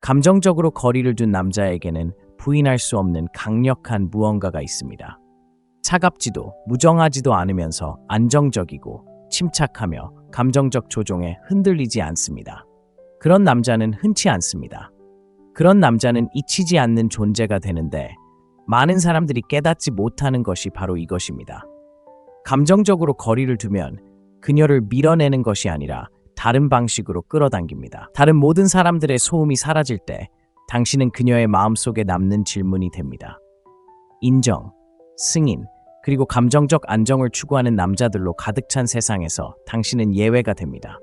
감정적으로 거리를 둔 남자에게는 부인할 수 없는 강력한 무언가가 있습니다. 차갑지도 무정하지도 않으면서 안정적이고 침착하며 감정적 조종에 흔들리지 않습니다. 그런 남자는 흔치 않습니다. 그런 남자는 잊히지 않는 존재가 되는데 많은 사람들이 깨닫지 못하는 것이 바로 이것입니다. 감정적으로 거리를 두면 그녀를 밀어내는 것이 아니라 다른 방식으로 끌어당깁니다. 다른 모든 사람들의 소음이 사라질 때 당신은 그녀의 마음속에 남는 질문이 됩니다. 인정, 승인, 그리고 감정적 안정을 추구하는 남자들로 가득 찬 세상에서 당신은 예외가 됩니다.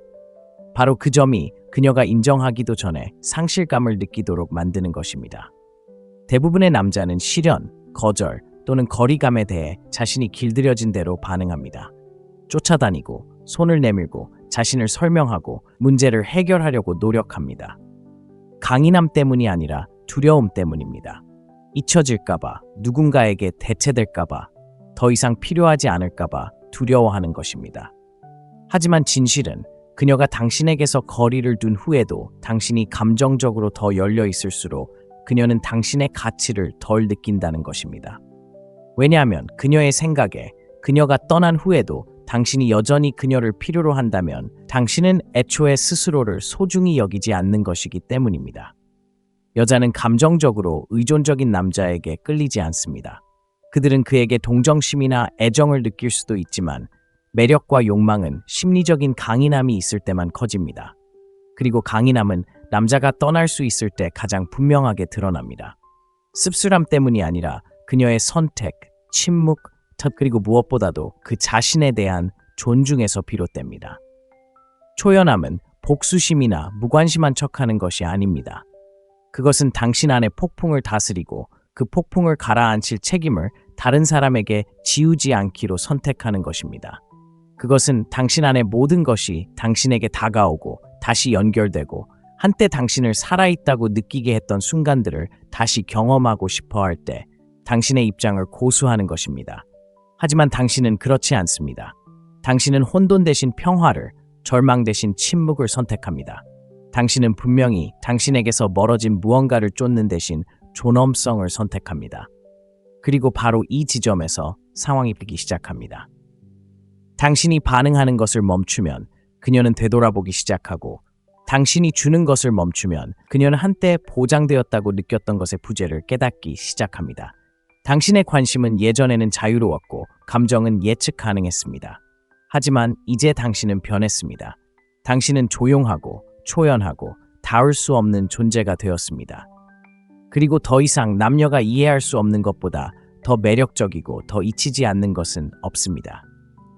바로 그 점이 그녀가 인정하기도 전에 상실감을 느끼도록 만드는 것입니다. 대부분의 남자는 시련, 거절 또는 거리감에 대해 자신이 길들여진 대로 반응합니다. 쫓아다니고 손을 내밀고 자신을 설명하고 문제를 해결하려고 노력합니다. 강인함 때문이 아니라 두려움 때문입니다. 잊혀질까봐, 누군가에게 대체될까봐, 더 이상 필요하지 않을까봐 두려워하는 것입니다. 하지만 진실은 그녀가 당신에게서 거리를 둔 후에도 당신이 감정적으로 더 열려 있을수록 그녀는 당신의 가치를 덜 느낀다는 것입니다. 왜냐하면 그녀의 생각에 그녀가 떠난 후에도 당신이 여전히 그녀를 필요로 한다면 당신은 애초에 스스로를 소중히 여기지 않는 것이기 때문입니다. 여자는 감정적으로 의존적인 남자에게 끌리지 않습니다. 그들은 그에게 동정심이나 애정을 느낄 수도 있지만 매력과 욕망은 심리적인 강인함이 있을 때만 커집니다. 그리고 강인함은 남자가 떠날 수 있을 때 가장 분명하게 드러납니다. 씁쓸함 때문이 아니라 그녀의 선택, 침묵, 그리고 무엇보다도 그 자신에 대한 존중에서 비롯됩니다. 초연함은 복수심이나 무관심한 척하는 것이 아닙니다. 그것은 당신 안의 폭풍을 다스리고 그 폭풍을 가라앉힐 책임을 다른 사람에게 지우지 않기로 선택하는 것입니다. 그것은 당신 안의 모든 것이 당신에게 다가오고 다시 연결되고 한때 당신을 살아있다고 느끼게 했던 순간들을 다시 경험하고 싶어 할 때 당신의 입장을 고수하는 것입니다. 하지만 당신은 그렇지 않습니다. 당신은 혼돈 대신 평화를, 절망 대신 침묵을 선택합니다. 당신은 분명히 당신에게서 멀어진 무언가를 쫓는 대신 존엄성을 선택합니다. 그리고 바로 이 지점에서 상황이 바뀌기 시작합니다. 당신이 반응하는 것을 멈추면 그녀는 되돌아보기 시작하고 당신이 주는 것을 멈추면 그녀는 한때 보장되었다고 느꼈던 것의 부재를 깨닫기 시작합니다. 당신의 관심은 예전에는 자유로웠고 감정은 예측 가능했습니다. 하지만 이제 당신은 변했습니다. 당신은 조용하고 초연하고 닿을 수 없는 존재가 되었습니다. 그리고 더 이상 남녀가 이해할 수 없는 것보다 더 매력적이고 더 잊히지 않는 것은 없습니다.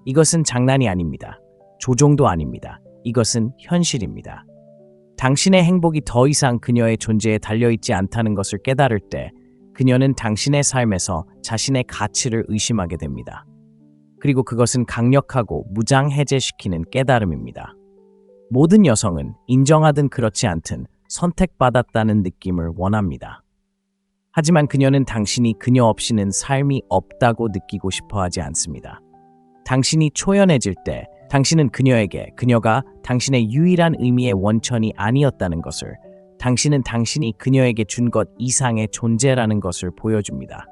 이것은 장난이 아닙니다. 조종도 아닙니다. 이것은 현실입니다. 당신의 행복이 더 이상 그녀의 존재에 달려있지 않다는 것을 깨달을 때 그녀는 당신의 삶에서 자신의 가치를 의심하게 됩니다. 그리고 그것은 강력하고 무장해제시키는 깨달음입니다. 모든 여성은 인정하든 그렇지 않든 선택받았다는 느낌을 원합니다. 하지만 그녀는 당신이 그녀 없이는 삶이 없다고 느끼고 싶어 하지 않습니다. 당신이 초연해질 때 당신은 그녀에게 그녀가 당신의 유일한 의미의 원천이 아니었다는 것을, 당신은 당신이 그녀에게 준 것 이상의 존재라는 것을 보여줍니다.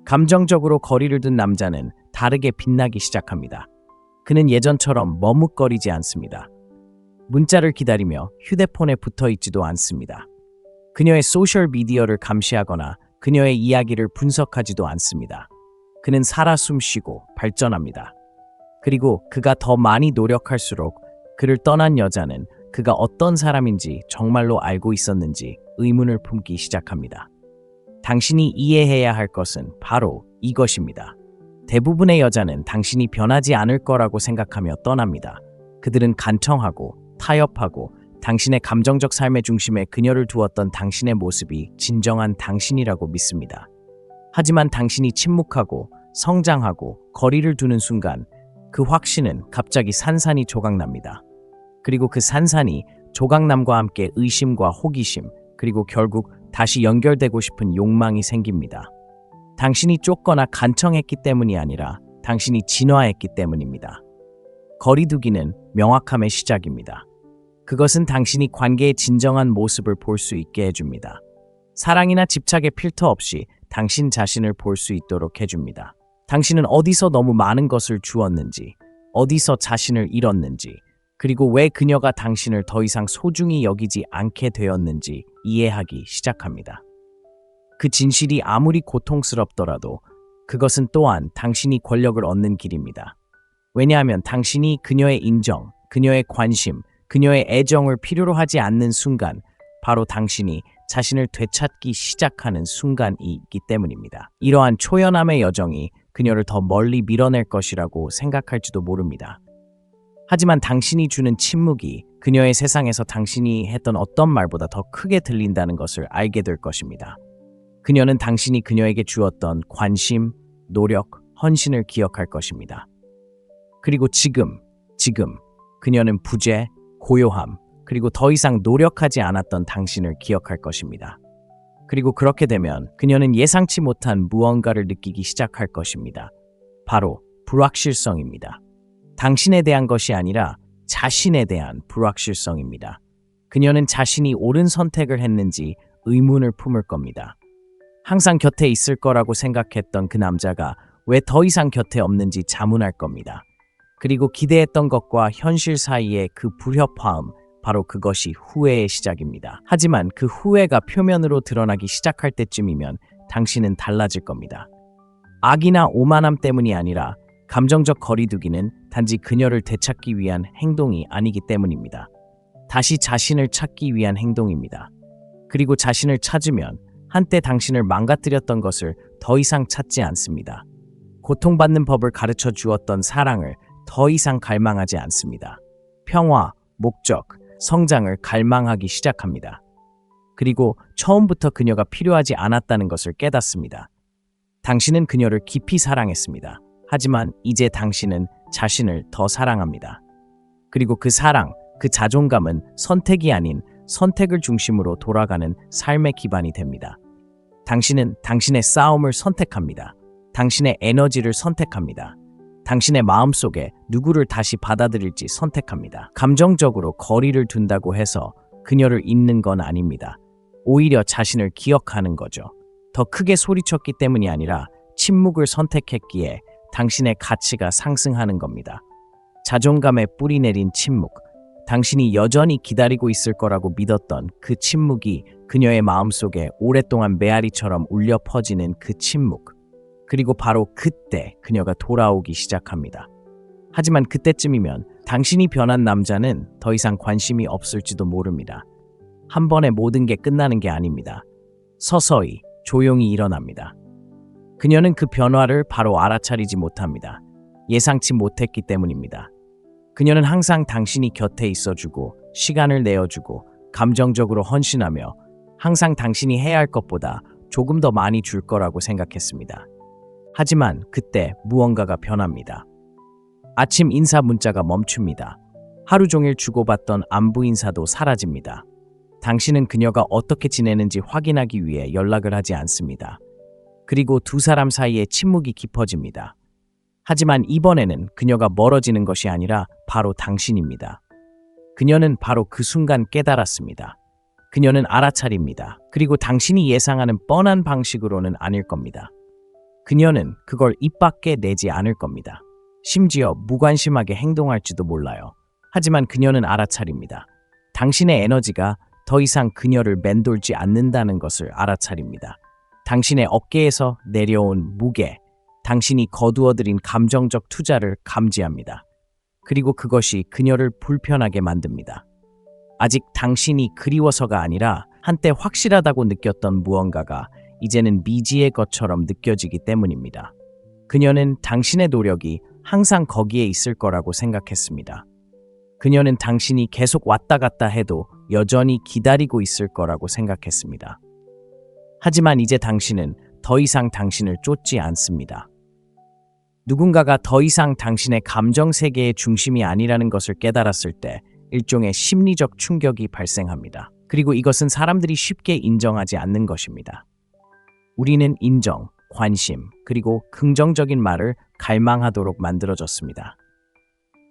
감정적으로 거리를 둔 남자는 다르게 빛나기 시작합니다. 그는 예전처럼 머뭇거리지 않습니다. 문자를 기다리며 휴대폰에 붙어 있지도 않습니다. 그녀의 소셜미디어를 감시하거나 그녀의 이야기를 분석하지도 않습니다. 그는 살아 숨쉬고 발전합니다. 그리고 그가 더 많이 노력할수록 그를 떠난 여자는 그가 어떤 사람인지 정말로 알고 있었는지 의문을 품기 시작합니다. 당신이 이해해야 할 것은 바로 이것입니다. 대부분의 여자는 당신이 변하지 않을 거라고 생각하며 떠납니다. 그들은 간청하고 타협하고 당신의 감정적 삶의 중심에 그녀를 두었던 당신의 모습이 진정한 당신이라고 믿습니다. 하지만 당신이 침묵하고 성장하고 거리를 두는 순간 그 확신은 갑자기 산산이 조각납니다. 그리고 그 산산이 조각남과 함께 의심과 호기심, 그리고 결국 다시 연결되고 싶은 욕망이 생깁니다. 당신이 쫓거나 간청했기 때문이 아니라 당신이 진화했기 때문입니다. 거리두기는 명확함의 시작입니다. 그것은 당신이 관계의 진정한 모습을 볼 수 있게 해줍니다. 사랑이나 집착의 필터 없이 당신 자신을 볼 수 있도록 해줍니다. 당신은 어디서 너무 많은 것을 주었는지, 어디서 자신을 잃었는지, 그리고 왜 그녀가 당신을 더 이상 소중히 여기지 않게 되었는지 이해하기 시작합니다. 그 진실이 아무리 고통스럽더라도 그것은 또한 당신이 권력을 얻는 길입니다. 왜냐하면 당신이 그녀의 인정, 그녀의 관심, 그녀의 애정을 필요로 하지 않는 순간, 바로 당신이 자신을 되찾기 시작하는 순간이 있기 때문입니다. 이러한 초연함의 여정이 그녀를 더 멀리 밀어낼 것이라고 생각할지도 모릅니다. 하지만 당신이 주는 침묵이 그녀의 세상에서 당신이 했던 어떤 말보다 더 크게 들린다는 것을 알게 될 것입니다. 그녀는 당신이 그녀에게 주었던 관심, 노력, 헌신을 기억할 것입니다. 그리고 지금 그녀는 부재, 고요함, 그리고 더 이상 노력하지 않았던 당신을 기억할 것입니다. 그리고 그렇게 되면 그녀는 예상치 못한 무언가를 느끼기 시작할 것입니다. 바로 불확실성입니다. 당신에 대한 것이 아니라 자신에 대한 불확실성입니다. 그녀는 자신이 옳은 선택을 했는지 의문을 품을 겁니다. 항상 곁에 있을 거라고 생각했던 그 남자가 왜 더 이상 곁에 없는지 자문할 겁니다. 그리고 기대했던 것과 현실 사이의 그 불협화음, 바로 그것이 후회의 시작입니다. 하지만 그 후회가 표면으로 드러나기 시작할 때쯤이면 당신은 달라질 겁니다. 악이나 오만함 때문이 아니라 감정적 거리두기는 단지 그녀를 되찾기 위한 행동이 아니기 때문입니다. 다시 자신을 찾기 위한 행동입니다. 그리고 자신을 찾으면 한때 당신을 망가뜨렸던 것을 더 이상 찾지 않습니다. 고통받는 법을 가르쳐 주었던 사랑을 더 이상 갈망하지 않습니다. 평화, 목적, 성장을 갈망하기 시작합니다. 그리고 처음부터 그녀가 필요하지 않았다는 것을 깨닫습니다. 당신은 그녀를 깊이 사랑했습니다. 하지만 이제 당신은 자신을 더 사랑합니다. 그리고 그 사랑, 그 자존감은 선택이 아닌 선택을 중심으로 돌아가는 삶의 기반이 됩니다. 당신은 당신의 싸움을 선택합니다. 당신의 에너지를 선택합니다. 당신의 마음속에 누구를 다시 받아들일지 선택합니다. 감정적으로 거리를 둔다고 해서 그녀를 잊는 건 아닙니다. 오히려 자신을 기억하는 거죠. 더 크게 소리쳤기 때문이 아니라 침묵을 선택했기에 당신의 가치가 상승하는 겁니다. 자존감에 뿌리 내린 침묵, 당신이 여전히 기다리고 있을 거라고 믿었던 그 침묵이 그녀의 마음속에 오랫동안 메아리처럼 울려 퍼지는 그 침묵. 그리고 바로 그때 그녀가 돌아오기 시작합니다. 하지만 그때쯤이면 당신이 변한 남자는 더 이상 관심이 없을지도 모릅니다. 한 번에 모든 게 끝나는 게 아닙니다. 서서히, 조용히 일어납니다. 그녀는 그 변화를 바로 알아차리지 못합니다. 예상치 못했기 때문입니다. 그녀는 항상 당신이 곁에 있어주고, 시간을 내어주고, 감정적으로 헌신하며 항상 당신이 해야 할 것보다 조금 더 많이 줄 거라고 생각했습니다. 하지만 그때 무언가가 변합니다. 아침 인사 문자가 멈춥니다. 하루 종일 주고받던 안부 인사도 사라집니다. 당신은 그녀가 어떻게 지내는지 확인하기 위해 연락을 하지 않습니다. 그리고 두 사람 사이에 침묵이 깊어집니다. 하지만 이번에는 그녀가 멀어지는 것이 아니라 바로 당신입니다. 그녀는 바로 그 순간 깨달았습니다. 그녀는 알아차립니다. 그리고 당신이 예상하는 뻔한 방식으로는 아닐 겁니다. 그녀는 그걸 입 밖에 내지 않을 겁니다. 심지어 무관심하게 행동할지도 몰라요. 하지만 그녀는 알아차립니다. 당신의 에너지가 더 이상 그녀를 맴돌지 않는다는 것을 알아차립니다. 당신의 어깨에서 내려온 무게, 당신이 거두어들인 감정적 투자를 감지합니다. 그리고 그것이 그녀를 불편하게 만듭니다. 아직 당신이 그리워서가 아니라 한때 확실하다고 느꼈던 무언가가 이제는 미지의 것처럼 느껴지기 때문입니다. 그녀는 당신의 노력이 항상 거기에 있을 거라고 생각했습니다. 그녀는 당신이 계속 왔다 갔다 해도 여전히 기다리고 있을 거라고 생각했습니다. 하지만 이제 당신은 더 이상 당신을 쫓지 않습니다. 누군가가 더 이상 당신의 감정 세계의 중심이 아니라는 것을 깨달았을 때 일종의 심리적 충격이 발생합니다. 그리고 이것은 사람들이 쉽게 인정하지 않는 것입니다. 우리는 인정, 관심, 그리고 긍정적인 말을 갈망하도록 만들어졌습니다.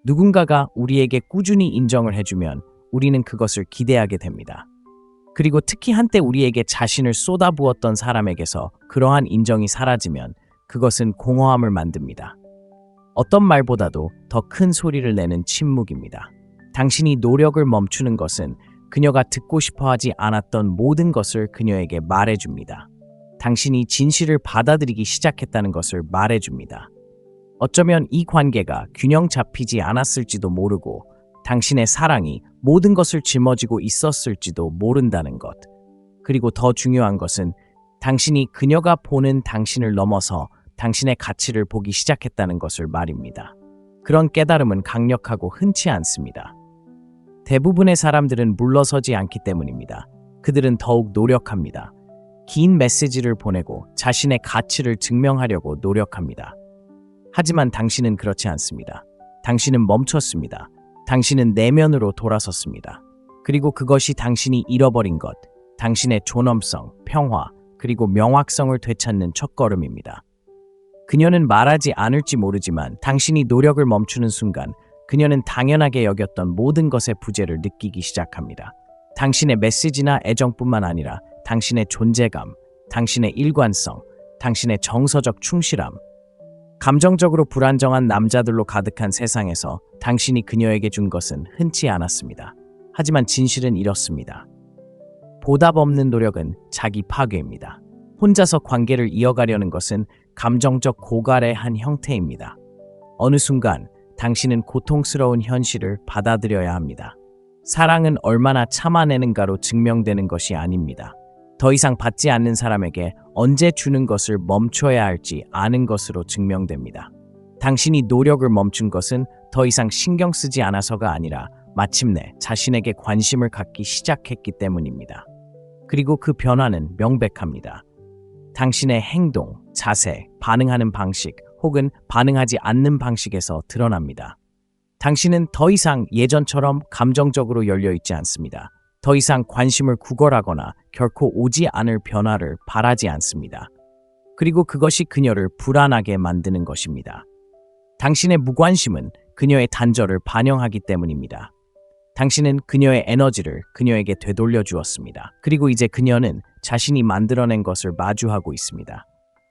누군가가 우리에게 꾸준히 인정을 해주면 우리는 그것을 기대하게 됩니다. 그리고 특히 한때 우리에게 자신을 쏟아부었던 사람에게서 그러한 인정이 사라지면 그것은 공허함을 만듭니다. 어떤 말보다도 더 큰 소리를 내는 침묵입니다. 당신이 노력을 멈추는 것은 그녀가 듣고 싶어 하지 않았던 모든 것을 그녀에게 말해줍니다. 당신이 진실을 받아들이기 시작했다는 것을 말해줍니다. 어쩌면 이 관계가 균형 잡히지 않았을지도 모르고 당신의 사랑이 모든 것을 짊어지고 있었을지도 모른다는 것. 그리고 더 중요한 것은 당신이 그녀가 보는 당신을 넘어서 당신의 가치를 보기 시작했다는 것을 말입니다. 그런 깨달음은 강력하고 흔치 않습니다. 대부분의 사람들은 물러서지 않기 때문입니다. 그들은 더욱 노력합니다. 긴 메시지를 보내고 자신의 가치를 증명하려고 노력합니다. 하지만 당신은 그렇지 않습니다. 당신은 멈췄습니다. 당신은 내면으로 돌아섰습니다. 그리고 그것이 당신이 잃어버린 것, 당신의 존엄성, 평화, 그리고 명확성을 되찾는 첫걸음입니다. 그녀는 말하지 않을지 모르지만 당신이 노력을 멈추는 순간 그녀는 당연하게 여겼던 모든 것의 부재를 느끼기 시작합니다. 당신의 메시지나 애정뿐만 아니라 당신의 존재감, 당신의 일관성, 당신의 정서적 충실함. 감정적으로 불안정한 남자들로 가득한 세상에서 당신이 그녀에게 준 것은 흔치 않았습니다. 하지만 진실은 이렇습니다. 보답 없는 노력은 자기 파괴입니다. 혼자서 관계를 이어가려는 것은 감정적 고갈의 한 형태입니다. 어느 순간 당신은 고통스러운 현실을 받아들여야 합니다. 사랑은 얼마나 참아내는가로 증명되는 것이 아닙니다. 더 이상 받지 않는 사람에게 언제 주는 것을 멈춰야 할지 아는 것으로 증명됩니다. 당신이 노력을 멈춘 것은 더 이상 신경 쓰지 않아서가 아니라 마침내 자신에게 관심을 갖기 시작했기 때문입니다. 그리고 그 변화는 명백합니다. 당신의 행동, 자세, 반응하는 방식 혹은 반응하지 않는 방식에서 드러납니다. 당신은 더 이상 예전처럼 감정적으로 열려 있지 않습니다. 더 이상 관심을 구걸하거나 결코 오지 않을 변화를 바라지 않습니다. 그리고 그것이 그녀를 불안하게 만드는 것입니다. 당신의 무관심은 그녀의 단절을 반영하기 때문입니다. 당신은 그녀의 에너지를 그녀에게 되돌려 주었습니다. 그리고 이제 그녀는 자신이 만들어낸 것을 마주하고 있습니다.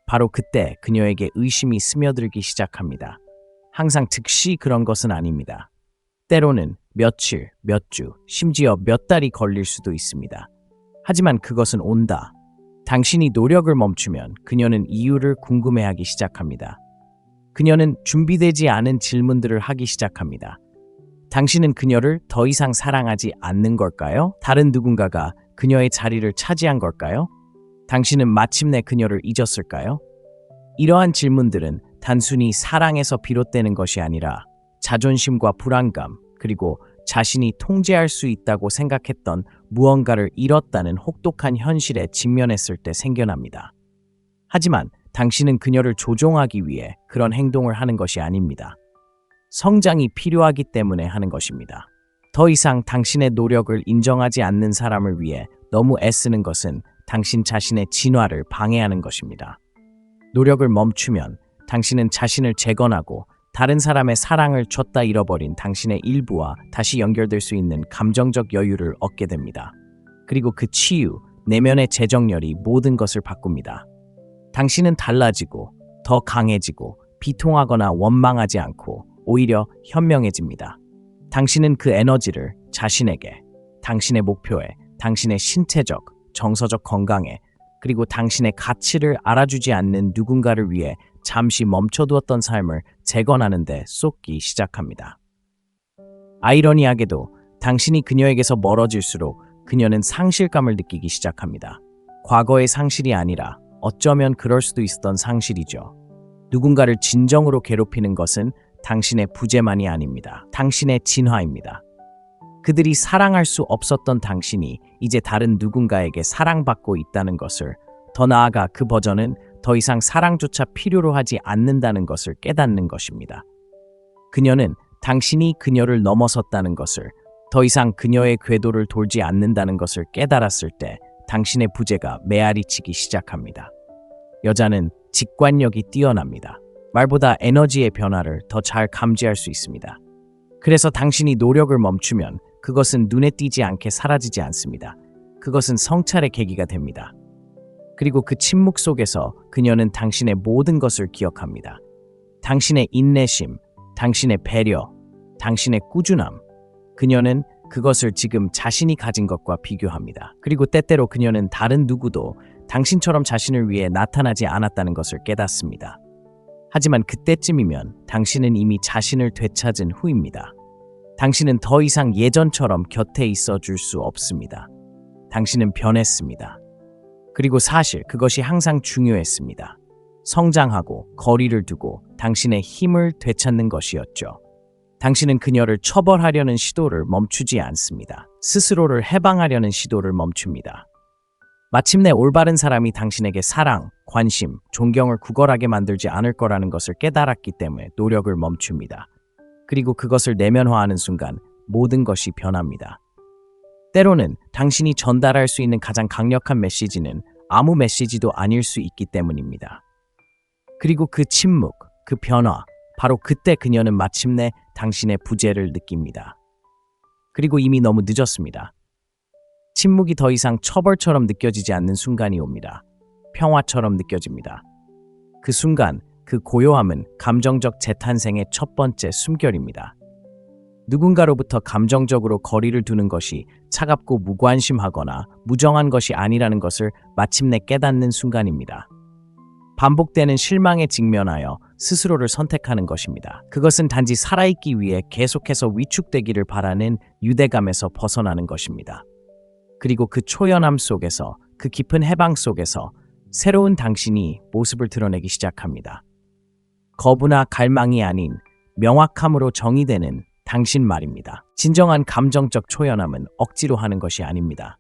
바로 그때 그녀에게 의심이 스며들기 시작합니다. 항상 즉시 그런 것은 아닙니다. 때로는 며칠, 몇 주, 심지어 몇 달이 걸릴 수도 있습니다. 하지만 그것은 온다. 당신이 노력을 멈추면 그녀는 이유를 궁금해하기 시작합니다. 그녀는 준비되지 않은 질문들을 하기 시작합니다. 당신은 그녀를 더 이상 사랑하지 않는 걸까요? 다른 누군가가 그녀의 자리를 차지한 걸까요? 당신은 마침내 그녀를 잊었을까요? 이러한 질문들은 단순히 사랑에서 비롯되는 것이 아니라 자존심과 불안감, 그리고 자신이 통제할 수 있다고 생각했던 무언가를 잃었다는 혹독한 현실에 직면했을 때 생겨납니다. 하지만 당신은 그녀를 조종하기 위해 그런 행동을 하는 것이 아닙니다. 성장이 필요하기 때문에 하는 것입니다. 더 이상 당신의 노력을 인정하지 않는 사람을 위해 너무 애쓰는 것은 당신 자신의 진화를 방해하는 것입니다. 노력을 멈추면 당신은 자신을 재건하고 다른 사람의 사랑을 줬다 잃어버린 당신의 일부와 다시 연결될 수 있는 감정적 여유를 얻게 됩니다. 그리고 그 치유, 내면의 재정렬이 모든 것을 바꿉니다. 당신은 달라지고 더 강해지고 비통하거나 원망하지 않고 오히려 현명해집니다. 당신은 그 에너지를 자신에게, 당신의 목표에, 당신의 신체적, 정서적 건강에, 그리고 당신의 가치를 알아주지 않는 누군가를 위해 잠시 멈춰두었던 삶을 재건하는 데 쏟기 시작합니다. 아이러니하게도 당신이 그녀에게서 멀어질수록 그녀는 상실감을 느끼기 시작합니다. 과거의 상실이 아니라 어쩌면 그럴 수도 있었던 상실이죠. 누군가를 진정으로 괴롭히는 것은 당신의 부재만이 아닙니다. 당신의 진화입니다. 그들이 사랑할 수 없었던 당신이 이제 다른 누군가에게 사랑받고 있다는 것을, 더 나아가 그 버전은 더 이상 사랑조차 필요로 하지 않는다는 것을 깨닫는 것입니다. 그녀는 당신이 그녀를 넘어섰다는 것을, 더 이상 그녀의 궤도를 돌지 않는다는 것을 깨달았을 때 당신의 부재가 메아리치기 시작합니다. 여자는 직관력이 뛰어납니다. 말보다 에너지의 변화를 더 잘 감지할 수 있습니다. 그래서 당신이 노력을 멈추면 그것은 눈에 띄지 않게 사라지지 않습니다. 그것은 성찰의 계기가 됩니다. 그리고 그 침묵 속에서 그녀는 당신의 모든 것을 기억합니다. 당신의 인내심, 당신의 배려, 당신의 꾸준함. 그녀는 그것을 지금 자신이 가진 것과 비교합니다. 그리고 때때로 그녀는 다른 누구도 당신처럼 자신을 위해 나타나지 않았다는 것을 깨닫습니다. 하지만 그때쯤이면 당신은 이미 자신을 되찾은 후입니다. 당신은 더 이상 예전처럼 곁에 있어 줄 수 없습니다. 당신은 변했습니다. 그리고 사실 그것이 항상 중요했습니다. 성장하고 거리를 두고 당신의 힘을 되찾는 것이었죠. 당신은 그녀를 처벌하려는 시도를 멈추지 않습니다. 스스로를 해방하려는 시도를 멈춥니다. 마침내 올바른 사람이 당신에게 사랑, 관심, 존경을 구걸하게 만들지 않을 거라는 것을 깨달았기 때문에 노력을 멈춥니다. 그리고 그것을 내면화하는 순간 모든 것이 변합니다. 때로는 당신이 전달할 수 있는 가장 강력한 메시지는 아무 메시지도 아닐 수 있기 때문입니다. 그리고 그 침묵, 그 변화, 바로 그때 그녀는 마침내 당신의 부재를 느낍니다. 그리고 이미 너무 늦었습니다. 침묵이 더 이상 처벌처럼 느껴지지 않는 순간이 옵니다. 평화처럼 느껴집니다. 그 순간, 그 고요함은 감정적 재탄생의 첫 번째 숨결입니다. 누군가로부터 감정적으로 거리를 두는 것이 차갑고 무관심하거나 무정한 것이 아니라는 것을 마침내 깨닫는 순간입니다. 반복되는 실망에 직면하여 스스로를 선택하는 것입니다. 그것은 단지 살아있기 위해 계속해서 위축되기를 바라는 유대감에서 벗어나는 것입니다. 그리고 그 초연함 속에서, 그 깊은 해방 속에서 새로운 당신이 모습을 드러내기 시작합니다. 거부나 갈망이 아닌 명확함으로 정의되는 당신 말입니다. 진정한 감정적 초연함은 억지로 하는 것이 아닙니다.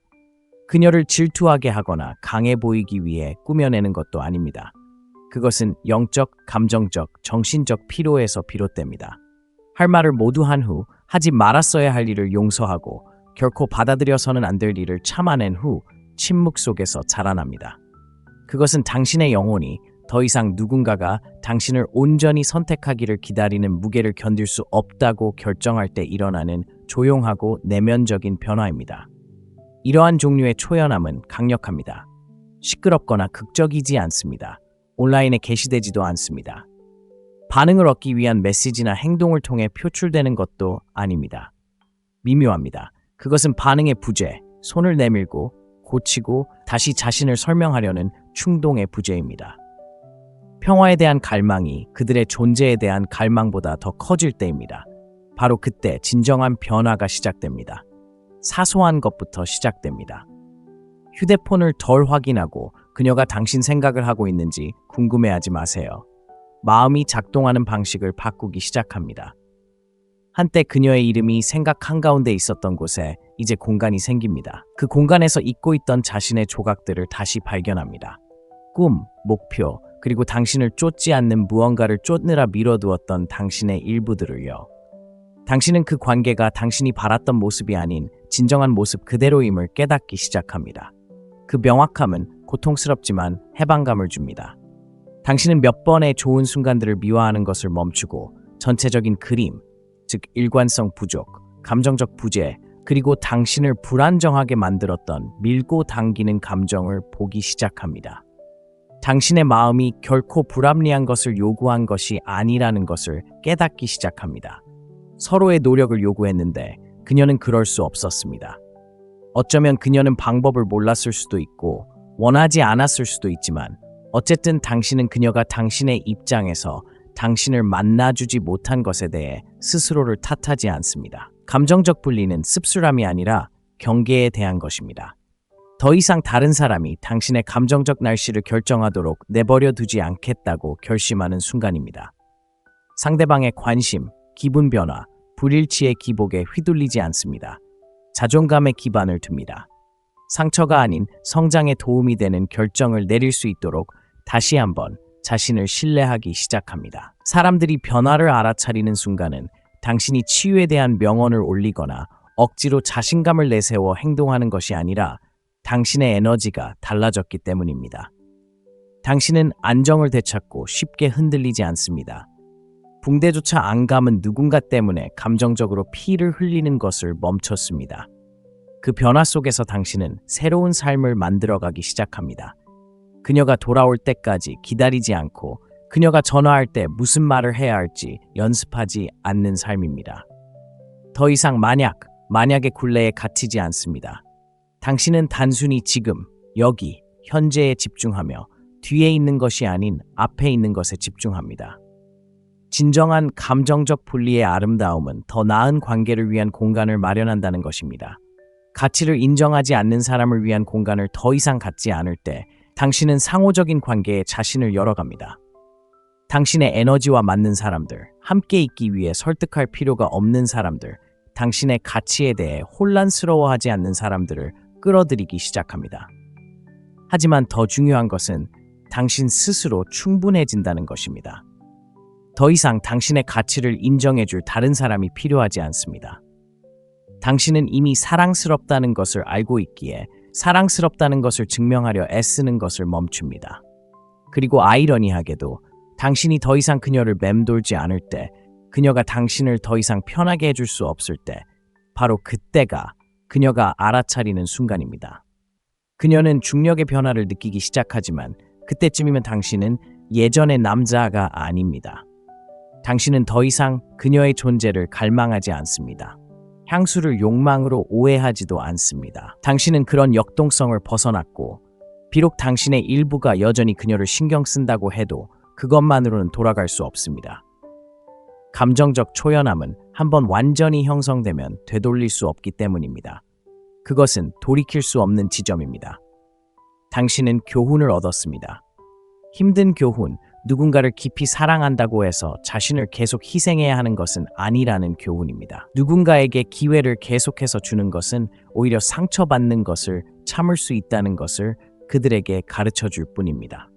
그녀를 질투하게 하거나 강해 보이기 위해 꾸며내는 것도 아닙니다. 그것은 영적, 감정적, 정신적 피로에서 비롯됩니다. 할 말을 모두 한 후 하지 말았어야 할 일을 용서하고 결코 받아들여서는 안 될 일을 참아낸 후 침묵 속에서 자라납니다. 그것은 당신의 영혼이 더 이상 누군가가 당신을 온전히 선택하기를 기다리는 무게를 견딜 수 없다고 결정할 때 일어나는 조용하고 내면적인 변화입니다. 이러한 종류의 초연함은 강력합니다. 시끄럽거나 극적이지 않습니다. 온라인에 게시되지도 않습니다. 반응을 얻기 위한 메시지나 행동을 통해 표출되는 것도 아닙니다. 미묘합니다. 그것은 반응의 부재, 손을 내밀고 고치고 다시 자신을 설명하려는 충동의 부재입니다. 평화에 대한 갈망이 그들의 존재에 대한 갈망보다 더 커질 때입니다. 바로 그때 진정한 변화가 시작됩니다. 사소한 것부터 시작됩니다. 휴대폰을 덜 확인하고 그녀가 당신 생각을 하고 있는지 궁금해하지 마세요. 마음이 작동하는 방식을 바꾸기 시작합니다. 한때 그녀의 이름이 생각 한가운데 있었던 곳에 이제 공간이 생깁니다. 그 공간에서 잊고 있던 자신의 조각들을 다시 발견합니다. 꿈, 목표, 그리고 당신을 쫓지 않는 무언가를 쫓느라 미뤄두었던 당신의 일부들을요. 당신은 그 관계가 당신이 바랐던 모습이 아닌 진정한 모습 그대로임을 깨닫기 시작합니다. 그 명확함은 고통스럽지만 해방감을 줍니다. 당신은 몇 번의 좋은 순간들을 미화하는 것을 멈추고 전체적인 그림, 즉 일관성 부족, 감정적 부재, 그리고 당신을 불안정하게 만들었던 밀고 당기는 감정을 보기 시작합니다. 당신의 마음이 결코 불합리한 것을 요구한 것이 아니라는 것을 깨닫기 시작합니다. 서로의 노력을 요구했는데 그녀는 그럴 수 없었습니다. 어쩌면 그녀는 방법을 몰랐을 수도 있고 원하지 않았을 수도 있지만 어쨌든 당신은 그녀가 당신의 입장에서 당신을 만나주지 못한 것에 대해 스스로를 탓하지 않습니다. 감정적 분리는 씁쓸함이 아니라 경계에 대한 것입니다. 더 이상 다른 사람이 당신의 감정적 날씨를 결정하도록 내버려 두지 않겠다고 결심하는 순간입니다. 상대방의 관심, 기분 변화, 불일치의 기복에 휘둘리지 않습니다. 자존감에 기반을 둡니다. 상처가 아닌 성장에 도움이 되는 결정을 내릴 수 있도록 다시 한번 자신을 신뢰하기 시작합니다. 사람들이 변화를 알아차리는 순간은 당신이 치유에 대한 명언을 올리거나 억지로 자신감을 내세워 행동하는 것이 아니라 당신의 에너지가 달라졌기 때문입니다. 당신은 안정을 되찾고 쉽게 흔들리지 않습니다. 붕대조차 안 감은 누군가 때문에 감정적으로 피를 흘리는 것을 멈췄습니다. 그 변화 속에서 당신은 새로운 삶을 만들어가기 시작합니다. 그녀가 돌아올 때까지 기다리지 않고 그녀가 전화할 때 무슨 말을 해야 할지 연습하지 않는 삶입니다. 더 이상 만약의 굴레에 갇히지 않습니다. 당신은 단순히 지금, 여기, 현재에 집중하며 뒤에 있는 것이 아닌 앞에 있는 것에 집중합니다. 진정한 감정적 분리의 아름다움은 더 나은 관계를 위한 공간을 마련한다는 것입니다. 가치를 인정하지 않는 사람을 위한 공간을 더 이상 갖지 않을 때 당신은 상호적인 관계에 자신을 열어갑니다. 당신의 에너지와 맞는 사람들, 함께 있기 위해 설득할 필요가 없는 사람들, 당신의 가치에 대해 혼란스러워하지 않는 사람들을 끌어들이기 시작합니다. 하지만 더 중요한 것은 당신 스스로 충분해진다는 것입니다. 더 이상 당신의 가치를 인정해줄 다른 사람이 필요하지 않습니다. 당신은 이미 사랑스럽다는 것을 알고 있기에 사랑스럽다는 것을 증명하려 애쓰는 것을 멈춥니다. 그리고 아이러니하게도 당신이 더 이상 그녀를 맴돌지 않을 때, 그녀가 당신을 더 이상 편하게 해줄 수 없을 때, 바로 그때가 그녀가 알아차리는 순간입니다. 그녀는 중력의 변화를 느끼기 시작하지만 그때쯤이면 당신은 예전의 남자가 아닙니다. 당신은 더 이상 그녀의 존재를 갈망하지 않습니다. 향수를 욕망으로 오해하지도 않습니다. 당신은 그런 역동성을 벗어났고, 비록 당신의 일부가 여전히 그녀를 신경 쓴다고 해도 그것만으로는 돌아갈 수 없습니다. 감정적 초연함은 한번 완전히 형성되면 되돌릴 수 없기 때문입니다. 그것은 돌이킬 수 없는 지점입니다. 당신은 교훈을 얻었습니다. 힘든 교훈, 누군가를 깊이 사랑한다고 해서 자신을 계속 희생해야 하는 것은 아니라는 교훈입니다. 누군가에게 기회를 계속해서 주는 것은 오히려 상처받는 것을 참을 수 있다는 것을 그들에게 가르쳐 줄 뿐입니다.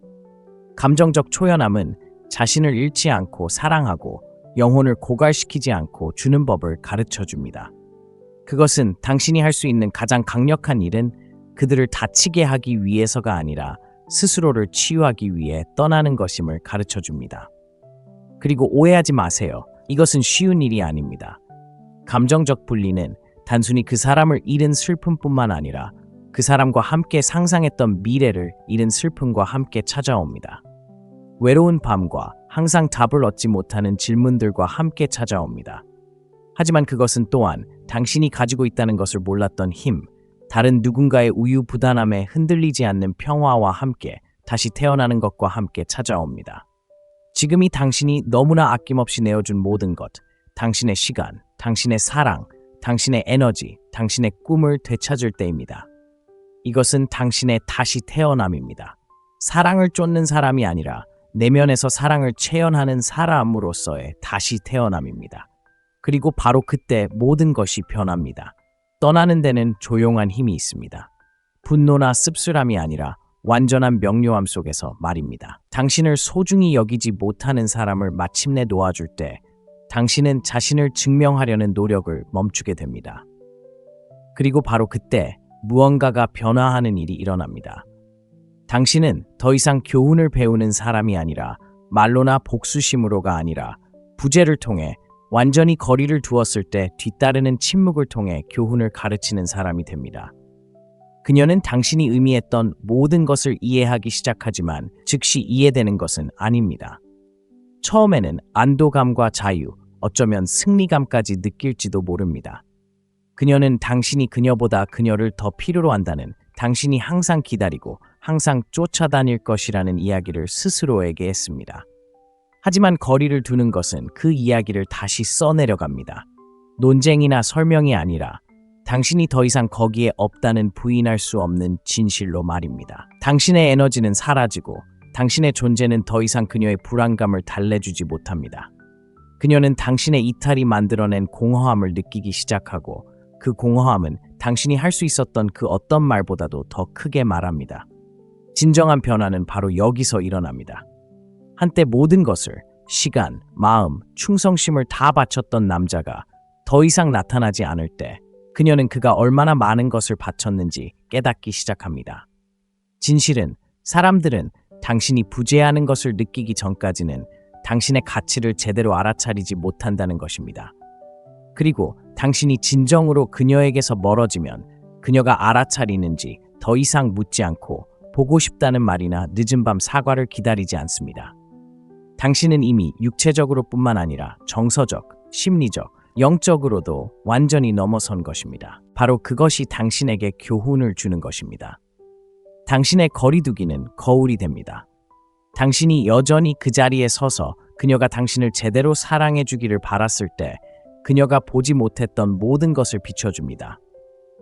감정적 초연함은 자신을 잃지 않고 사랑하고 영혼을 고갈시키지 않고 주는 법을 가르쳐 줍니다. 그것은 당신이 할 수 있는 가장 강력한 일은 그들을 다치게 하기 위해서가 아니라 스스로를 치유하기 위해 떠나는 것임을 가르쳐 줍니다. 그리고 오해하지 마세요. 이것은 쉬운 일이 아닙니다. 감정적 분리는 단순히 그 사람을 잃은 슬픔뿐만 아니라 그 사람과 함께 상상했던 미래를 잃은 슬픔과 함께 찾아옵니다. 외로운 밤과 항상 답을 얻지 못하는 질문들과 함께 찾아옵니다. 하지만 그것은 또한 당신이 가지고 있다는 것을 몰랐던 힘, 다른 누군가의 우유부단함에 흔들리지 않는 평화와 함께 다시 태어나는 것과 함께 찾아옵니다. 지금이 당신이 너무나 아낌없이 내어준 모든 것, 당신의 시간, 당신의 사랑, 당신의 에너지, 당신의 꿈을 되찾을 때입니다. 이것은 당신의 다시 태어남입니다. 사랑을 쫓는 사람이 아니라 내면에서 사랑을 체현하는 사람으로서의 다시 태어남입니다. 그리고 바로 그때 모든 것이 변합니다. 떠나는 데는 조용한 힘이 있습니다. 분노나 씁쓸함이 아니라 완전한 명료함 속에서 말입니다. 당신을 소중히 여기지 못하는 사람을 마침내 놓아줄 때 당신은 자신을 증명하려는 노력을 멈추게 됩니다. 그리고 바로 그때 무언가가 변화하는 일이 일어납니다. 당신은 더 이상 교훈을 배우는 사람이 아니라 말로나 복수심으로가 아니라 부재를 통해 완전히 거리를 두었을 때 뒤따르는 침묵을 통해 교훈을 가르치는 사람이 됩니다. 그녀는 당신이 의미했던 모든 것을 이해하기 시작하지만 즉시 이해되는 것은 아닙니다. 처음에는 안도감과 자유, 어쩌면 승리감까지 느낄지도 모릅니다. 그녀는 당신이 그녀보다 그녀를 더 필요로 한다는, 당신이 항상 기다리고 항상 쫓아다닐 것이라는 이야기를 스스로에게 했습니다. 하지만 거리를 두는 것은 그 이야기를 다시 써내려갑니다. 논쟁이나 설명이 아니라 당신이 더 이상 거기에 없다는 부인할 수 없는 진실로 말입니다. 당신의 에너지는 사라지고 당신의 존재는 더 이상 그녀의 불안감을 달래주지 못합니다. 그녀는 당신의 이탈이 만들어낸 공허함을 느끼기 시작하고 그 공허함은 당신이 할 수 있었던 그 어떤 말보다도 더 크게 말합니다. 진정한 변화는 바로 여기서 일어납니다. 한때 모든 것을, 시간, 마음, 충성심을 다 바쳤던 남자가 더 이상 나타나지 않을 때 그녀는 그가 얼마나 많은 것을 바쳤는지 깨닫기 시작합니다. 진실은 사람들은 당신이 부재하는 것을 느끼기 전까지는 당신의 가치를 제대로 알아차리지 못한다는 것입니다. 그리고 당신이 진정으로 그녀에게서 멀어지면 그녀가 알아차리는지 더 이상 묻지 않고 보고 싶다는 말이나 늦은 밤 사과를 기다리지 않습니다. 당신은 이미 육체적으로 뿐만 아니라 정서적, 심리적, 영적으로도 완전히 넘어선 것입니다. 바로 그것이 당신에게 교훈을 주는 것입니다. 당신의 거리두기는 거울이 됩니다. 당신이 여전히 그 자리에 서서 그녀가 당신을 제대로 사랑해 주기를 바랐을 때 그녀가 보지 못했던 모든 것을 비춰줍니다.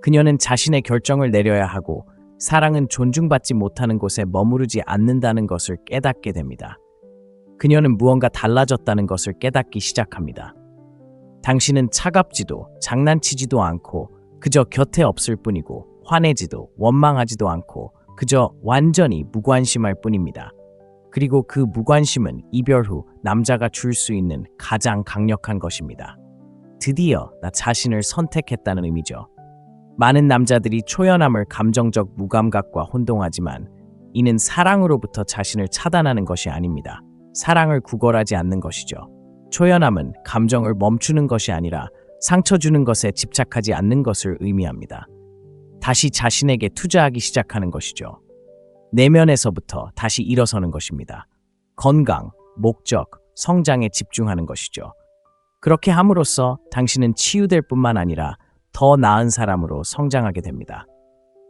그녀는 자신의 결정을 내려야 하고 사랑은 존중받지 못하는 곳에 머무르지 않는다는 것을 깨닫게 됩니다. 그녀는 무언가 달라졌다는 것을 깨닫기 시작합니다. 당신은 차갑지도 장난치지도 않고 그저 곁에 없을 뿐이고 화내지도 원망하지도 않고 그저 완전히 무관심할 뿐입니다. 그리고 그 무관심은 이별 후 남자가 줄 수 있는 가장 강력한 것입니다. 드디어 나 자신을 선택했다는 의미죠. 많은 남자들이 초연함을 감정적 무감각과 혼동하지만 이는 사랑으로부터 자신을 차단하는 것이 아닙니다. 사랑을 구걸하지 않는 것이죠. 초연함은 감정을 멈추는 것이 아니라 상처 주는 것에 집착하지 않는 것을 의미합니다. 다시 자신에게 투자하기 시작하는 것이죠. 내면에서부터 다시 일어서는 것입니다. 건강, 목적, 성장에 집중하는 것이죠. 그렇게 함으로써 당신은 치유될 뿐만 아니라 더 나은 사람으로 성장하게 됩니다.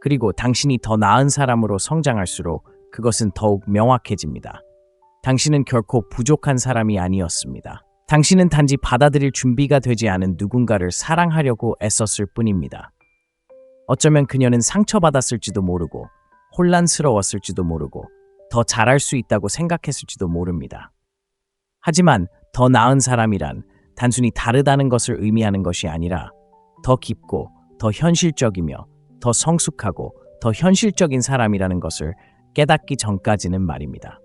그리고 당신이 더 나은 사람으로 성장할수록 그것은 더욱 명확해집니다. 당신은 결코 부족한 사람이 아니었습니다. 당신은 단지 받아들일 준비가 되지 않은 누군가를 사랑하려고 애썼을 뿐입니다. 어쩌면 그녀는 상처받았을지도 모르고 혼란스러웠을지도 모르고 더 잘할 수 있다고 생각했을지도 모릅니다. 하지만 더 나은 사람이란 단순히 다르다는 것을 의미하는 것이 아니라 더 깊고 더 현실적이며 더 성숙하고 더 현실적인 사람이라는 것을 깨닫기 전까지는 말입니다.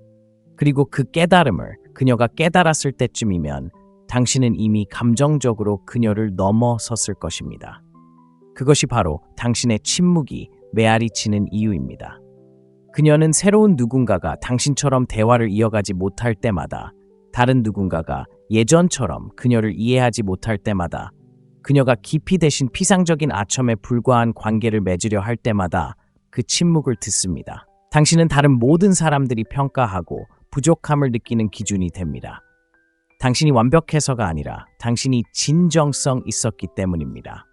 그리고 그 깨달음을 그녀가 깨달았을 때쯤이면 당신은 이미 감정적으로 그녀를 넘어섰을 것입니다. 그것이 바로 당신의 침묵이 메아리 치는 이유입니다. 그녀는 새로운 누군가가 당신처럼 대화를 이어가지 못할 때마다, 다른 누군가가 예전처럼 그녀를 이해하지 못할 때마다, 그녀가 깊이 대신 피상적인 아첨에 불과한 관계를 맺으려 할 때마다 그 침묵을 듣습니다. 당신은 다른 모든 사람들이 평가하고 부족함을 느끼는 기준이 됩니다. 당신이 완벽해서가 아니라 당신이 진정성 있었기 때문입니다.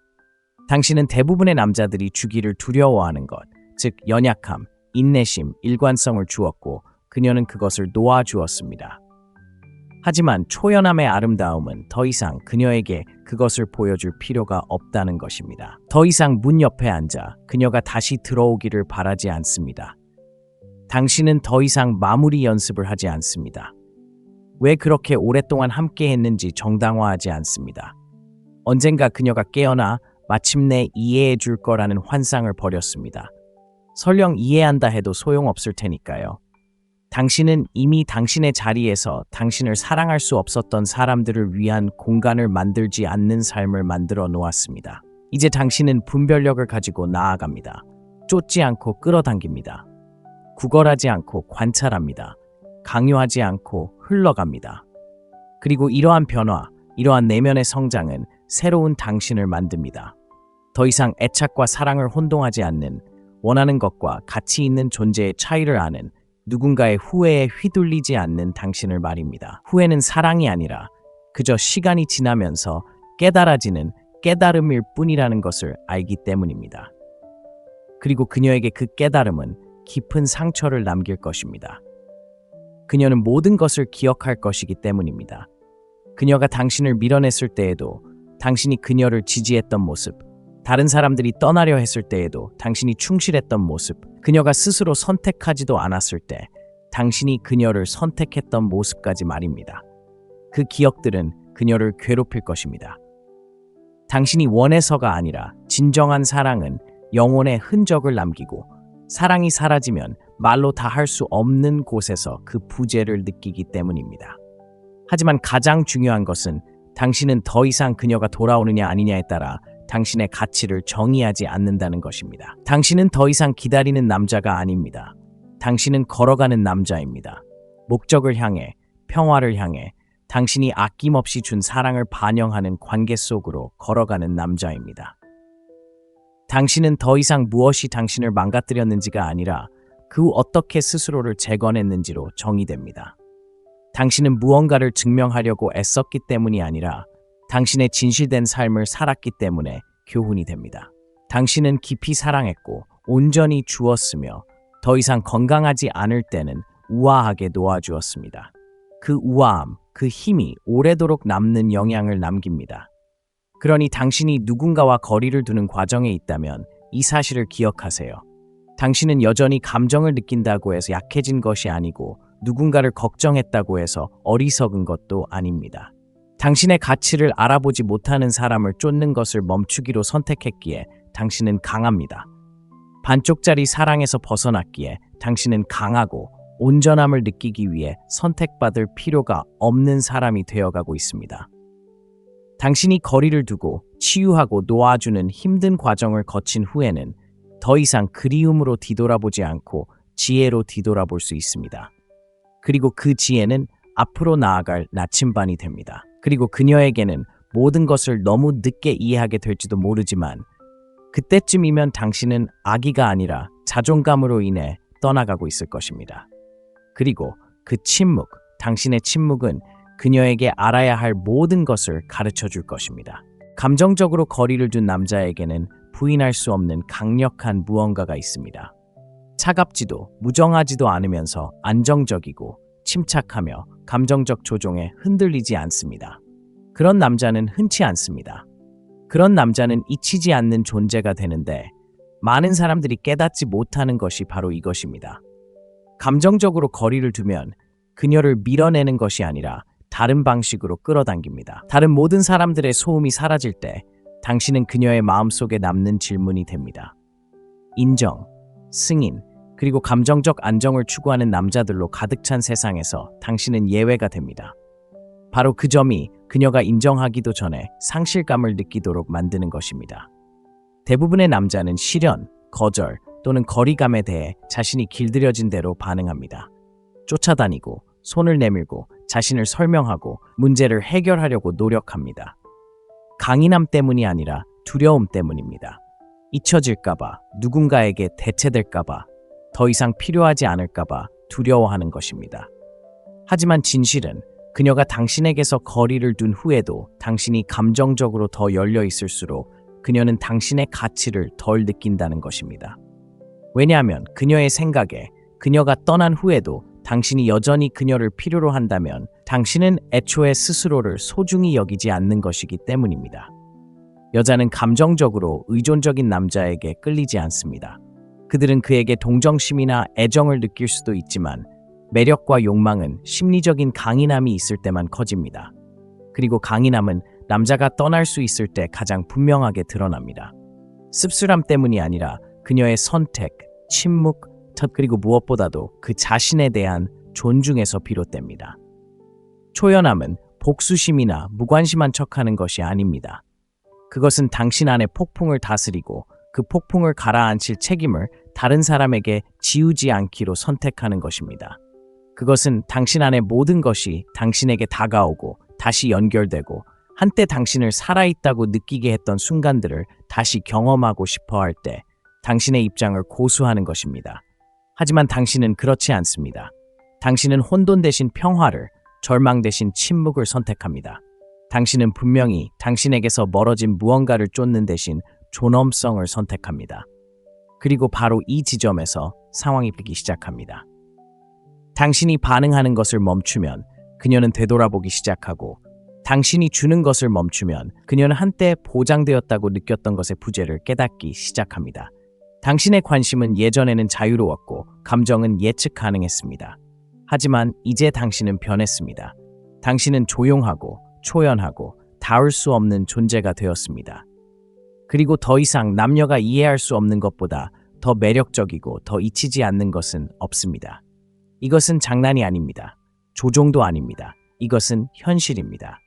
당신은 대부분의 남자들이 주기를 두려워하는 것, 즉 연약함, 인내심, 일관성을 주었고 그녀는 그것을 놓아주었습니다. 하지만 초연함의 아름다움은 더 이상 그녀에게 그것을 보여줄 필요가 없다는 것입니다. 더 이상 문 옆에 앉아 그녀가 다시 들어오기를 바라지 않습니다. 당신은 더 이상 마무리 연습을 하지 않습니다. 왜 그렇게 오랫동안 함께 했는지 정당화하지 않습니다. 언젠가 그녀가 깨어나 마침내 이해해 줄 거라는 환상을 버렸습니다. 설령 이해한다 해도 소용없을 테니까요. 당신은 이미 당신의 자리에서 당신을 사랑할 수 없었던 사람들을 위한 공간을 만들지 않는 삶을 만들어 놓았습니다. 이제 당신은 분별력을 가지고 나아갑니다. 쫓지 않고 끌어당깁니다. 구걸하지 않고 관찰합니다. 강요하지 않고 흘러갑니다. 그리고 이러한 변화, 이러한 내면의 성장은 새로운 당신을 만듭니다. 더 이상 애착과 사랑을 혼동하지 않는, 원하는 것과 가치 있는 존재의 차이를 아는, 누군가의 후회에 휘둘리지 않는 당신을 말입니다. 후회는 사랑이 아니라 그저 시간이 지나면서 깨달아지는 깨달음일 뿐이라는 것을 알기 때문입니다. 그리고 그녀에게 그 깨달음은 깊은 상처를 남길 것입니다. 그녀는 모든 것을 기억할 것이기 때문입니다. 그녀가 당신을 밀어냈을 때에도 당신이 그녀를 지지했던 모습, 다른 사람들이 떠나려 했을 때에도 당신이 충실했던 모습, 그녀가 스스로 선택하지도 않았을 때 당신이 그녀를 선택했던 모습까지 말입니다. 그 기억들은 그녀를 괴롭힐 것입니다. 당신이 원해서가 아니라 진정한 사랑은 영혼의 흔적을 남기고 사랑이 사라지면 말로 다 할 수 없는 곳에서 그 부재를 느끼기 때문입니다. 하지만 가장 중요한 것은 당신은 더 이상 그녀가 돌아오느냐 아니냐에 따라 당신의 가치를 정의하지 않는다는 것입니다. 당신은 더 이상 기다리는 남자가 아닙니다. 당신은 걸어가는 남자입니다. 목적을 향해, 평화를 향해 당신이 아낌없이 준 사랑을 반영하는 관계 속으로 걸어가는 남자입니다. 당신은 더 이상 무엇이 당신을 망가뜨렸는지가 아니라 그 후 어떻게 스스로를 재건했는지로 정의됩니다. 당신은 무언가를 증명하려고 애썼기 때문이 아니라 당신의 진실된 삶을 살았기 때문에 교훈이 됩니다. 당신은 깊이 사랑했고 온전히 주었으며 더 이상 건강하지 않을 때는 우아하게 놓아주었습니다. 그 우아함, 그 힘이 오래도록 남는 영향을 남깁니다. 그러니 당신이 누군가와 거리를 두는 과정에 있다면 이 사실을 기억하세요. 당신은 여전히 감정을 느낀다고 해서 약해진 것이 아니고 누군가를 걱정했다고 해서 어리석은 것도 아닙니다. 당신의 가치를 알아보지 못하는 사람을 쫓는 것을 멈추기로 선택했기에 당신은 강합니다. 반쪽짜리 사랑에서 벗어났기에 당신은 강하고 온전함을 느끼기 위해 선택받을 필요가 없는 사람이 되어가고 있습니다. 당신이 거리를 두고 치유하고 놓아주는 힘든 과정을 거친 후에는 더 이상 그리움으로 뒤돌아보지 않고 지혜로 뒤돌아볼 수 있습니다. 그리고 그 지혜는 앞으로 나아갈 나침반이 됩니다. 그리고 그녀에게는 모든 것을 너무 늦게 이해하게 될지도 모르지만 그때쯤이면 당신은 아기가 아니라 자존감으로 인해 떠나가고 있을 것입니다. 그리고 그 침묵, 당신의 침묵은 그녀에게 알아야 할 모든 것을 가르쳐 줄 것입니다. 감정적으로 거리를 둔 남자에게는 부인할 수 없는 강력한 무언가가 있습니다. 차갑지도 무정하지도 않으면서 안정적이고 침착하며 감정적 조종에 흔들리지 않습니다. 그런 남자는 흔치 않습니다. 그런 남자는 잊히지 않는 존재가 되는데 많은 사람들이 깨닫지 못하는 것이 바로 이것입니다. 감정적으로 거리를 두면 그녀를 밀어내는 것이 아니라 다른 방식으로 끌어당깁니다. 다른 모든 사람들의 소음이 사라질 때 당신은 그녀의 마음속에 남는 질문이 됩니다. 인정, 승인, 그리고 감정적 안정을 추구하는 남자들로 가득 찬 세상에서 당신은 예외가 됩니다. 바로 그 점이 그녀가 인정하기도 전에 상실감을 느끼도록 만드는 것입니다. 대부분의 남자는 시련, 거절 또는 거리감에 대해 자신이 길들여진 대로 반응합니다. 쫓아다니고 손을 내밀고 자신을 설명하고 문제를 해결하려고 노력합니다. 강인함 때문이 아니라 두려움 때문입니다. 잊혀질까봐, 누군가에게 대체될까봐, 더 이상 필요하지 않을까봐 두려워하는 것입니다. 하지만 진실은 그녀가 당신에게서 거리를 둔 후에도 당신이 감정적으로 더 열려 있을수록 그녀는 당신의 가치를 덜 느낀다는 것입니다. 왜냐하면 그녀의 생각에 그녀가 떠난 후에도 당신이 여전히 그녀를 필요로 한다면 당신은 애초에 스스로를 소중히 여기지 않는 것이기 때문입니다. 여자는 감정적으로 의존적인 남자에게 끌리지 않습니다. 그들은 그에게 동정심이나 애정을 느낄 수도 있지만 매력과 욕망은 심리적인 강인함이 있을 때만 커집니다. 그리고 강인함은 남자가 떠날 수 있을 때 가장 분명하게 드러납니다. 씁쓸함 때문이 아니라 그녀의 선택, 침묵, 그리고 무엇보다도 그 자신에 대한 존중에서 비롯됩니다. 초연함은 복수심이나 무관심한 척하는 것이 아닙니다. 그것은 당신 안의 폭풍을 다스리고 그 폭풍을 가라앉힐 책임을 다른 사람에게 지우지 않기로 선택하는 것입니다. 그것은 당신 안의 모든 것이 당신에게 다가오고 다시 연결되고 한때 당신을 살아있다고 느끼게 했던 순간들을 다시 경험하고 싶어 할 때 당신의 입장을 고수하는 것입니다. 하지만 당신은 그렇지 않습니다. 당신은 혼돈 대신 평화를, 절망 대신 침묵을 선택합니다. 당신은 분명히 당신에게서 멀어진 무언가를 쫓는 대신 존엄성을 선택합니다. 그리고 바로 이 지점에서 상황이 바뀌기 시작합니다. 당신이 반응하는 것을 멈추면 그녀는 되돌아보기 시작하고 당신이 주는 것을 멈추면 그녀는 한때 보장되었다고 느꼈던 것의 부재를 깨닫기 시작합니다. 당신의 관심은 예전에는 자유로웠고 감정은 예측 가능했습니다. 하지만 이제 당신은 변했습니다. 당신은 조용하고 초연하고 닿을 수 없는 존재가 되었습니다. 그리고 더 이상 남녀가 이해할 수 없는 것보다 더 매력적이고 더 잊히지 않는 것은 없습니다. 이것은 장난이 아닙니다. 조종도 아닙니다. 이것은 현실입니다.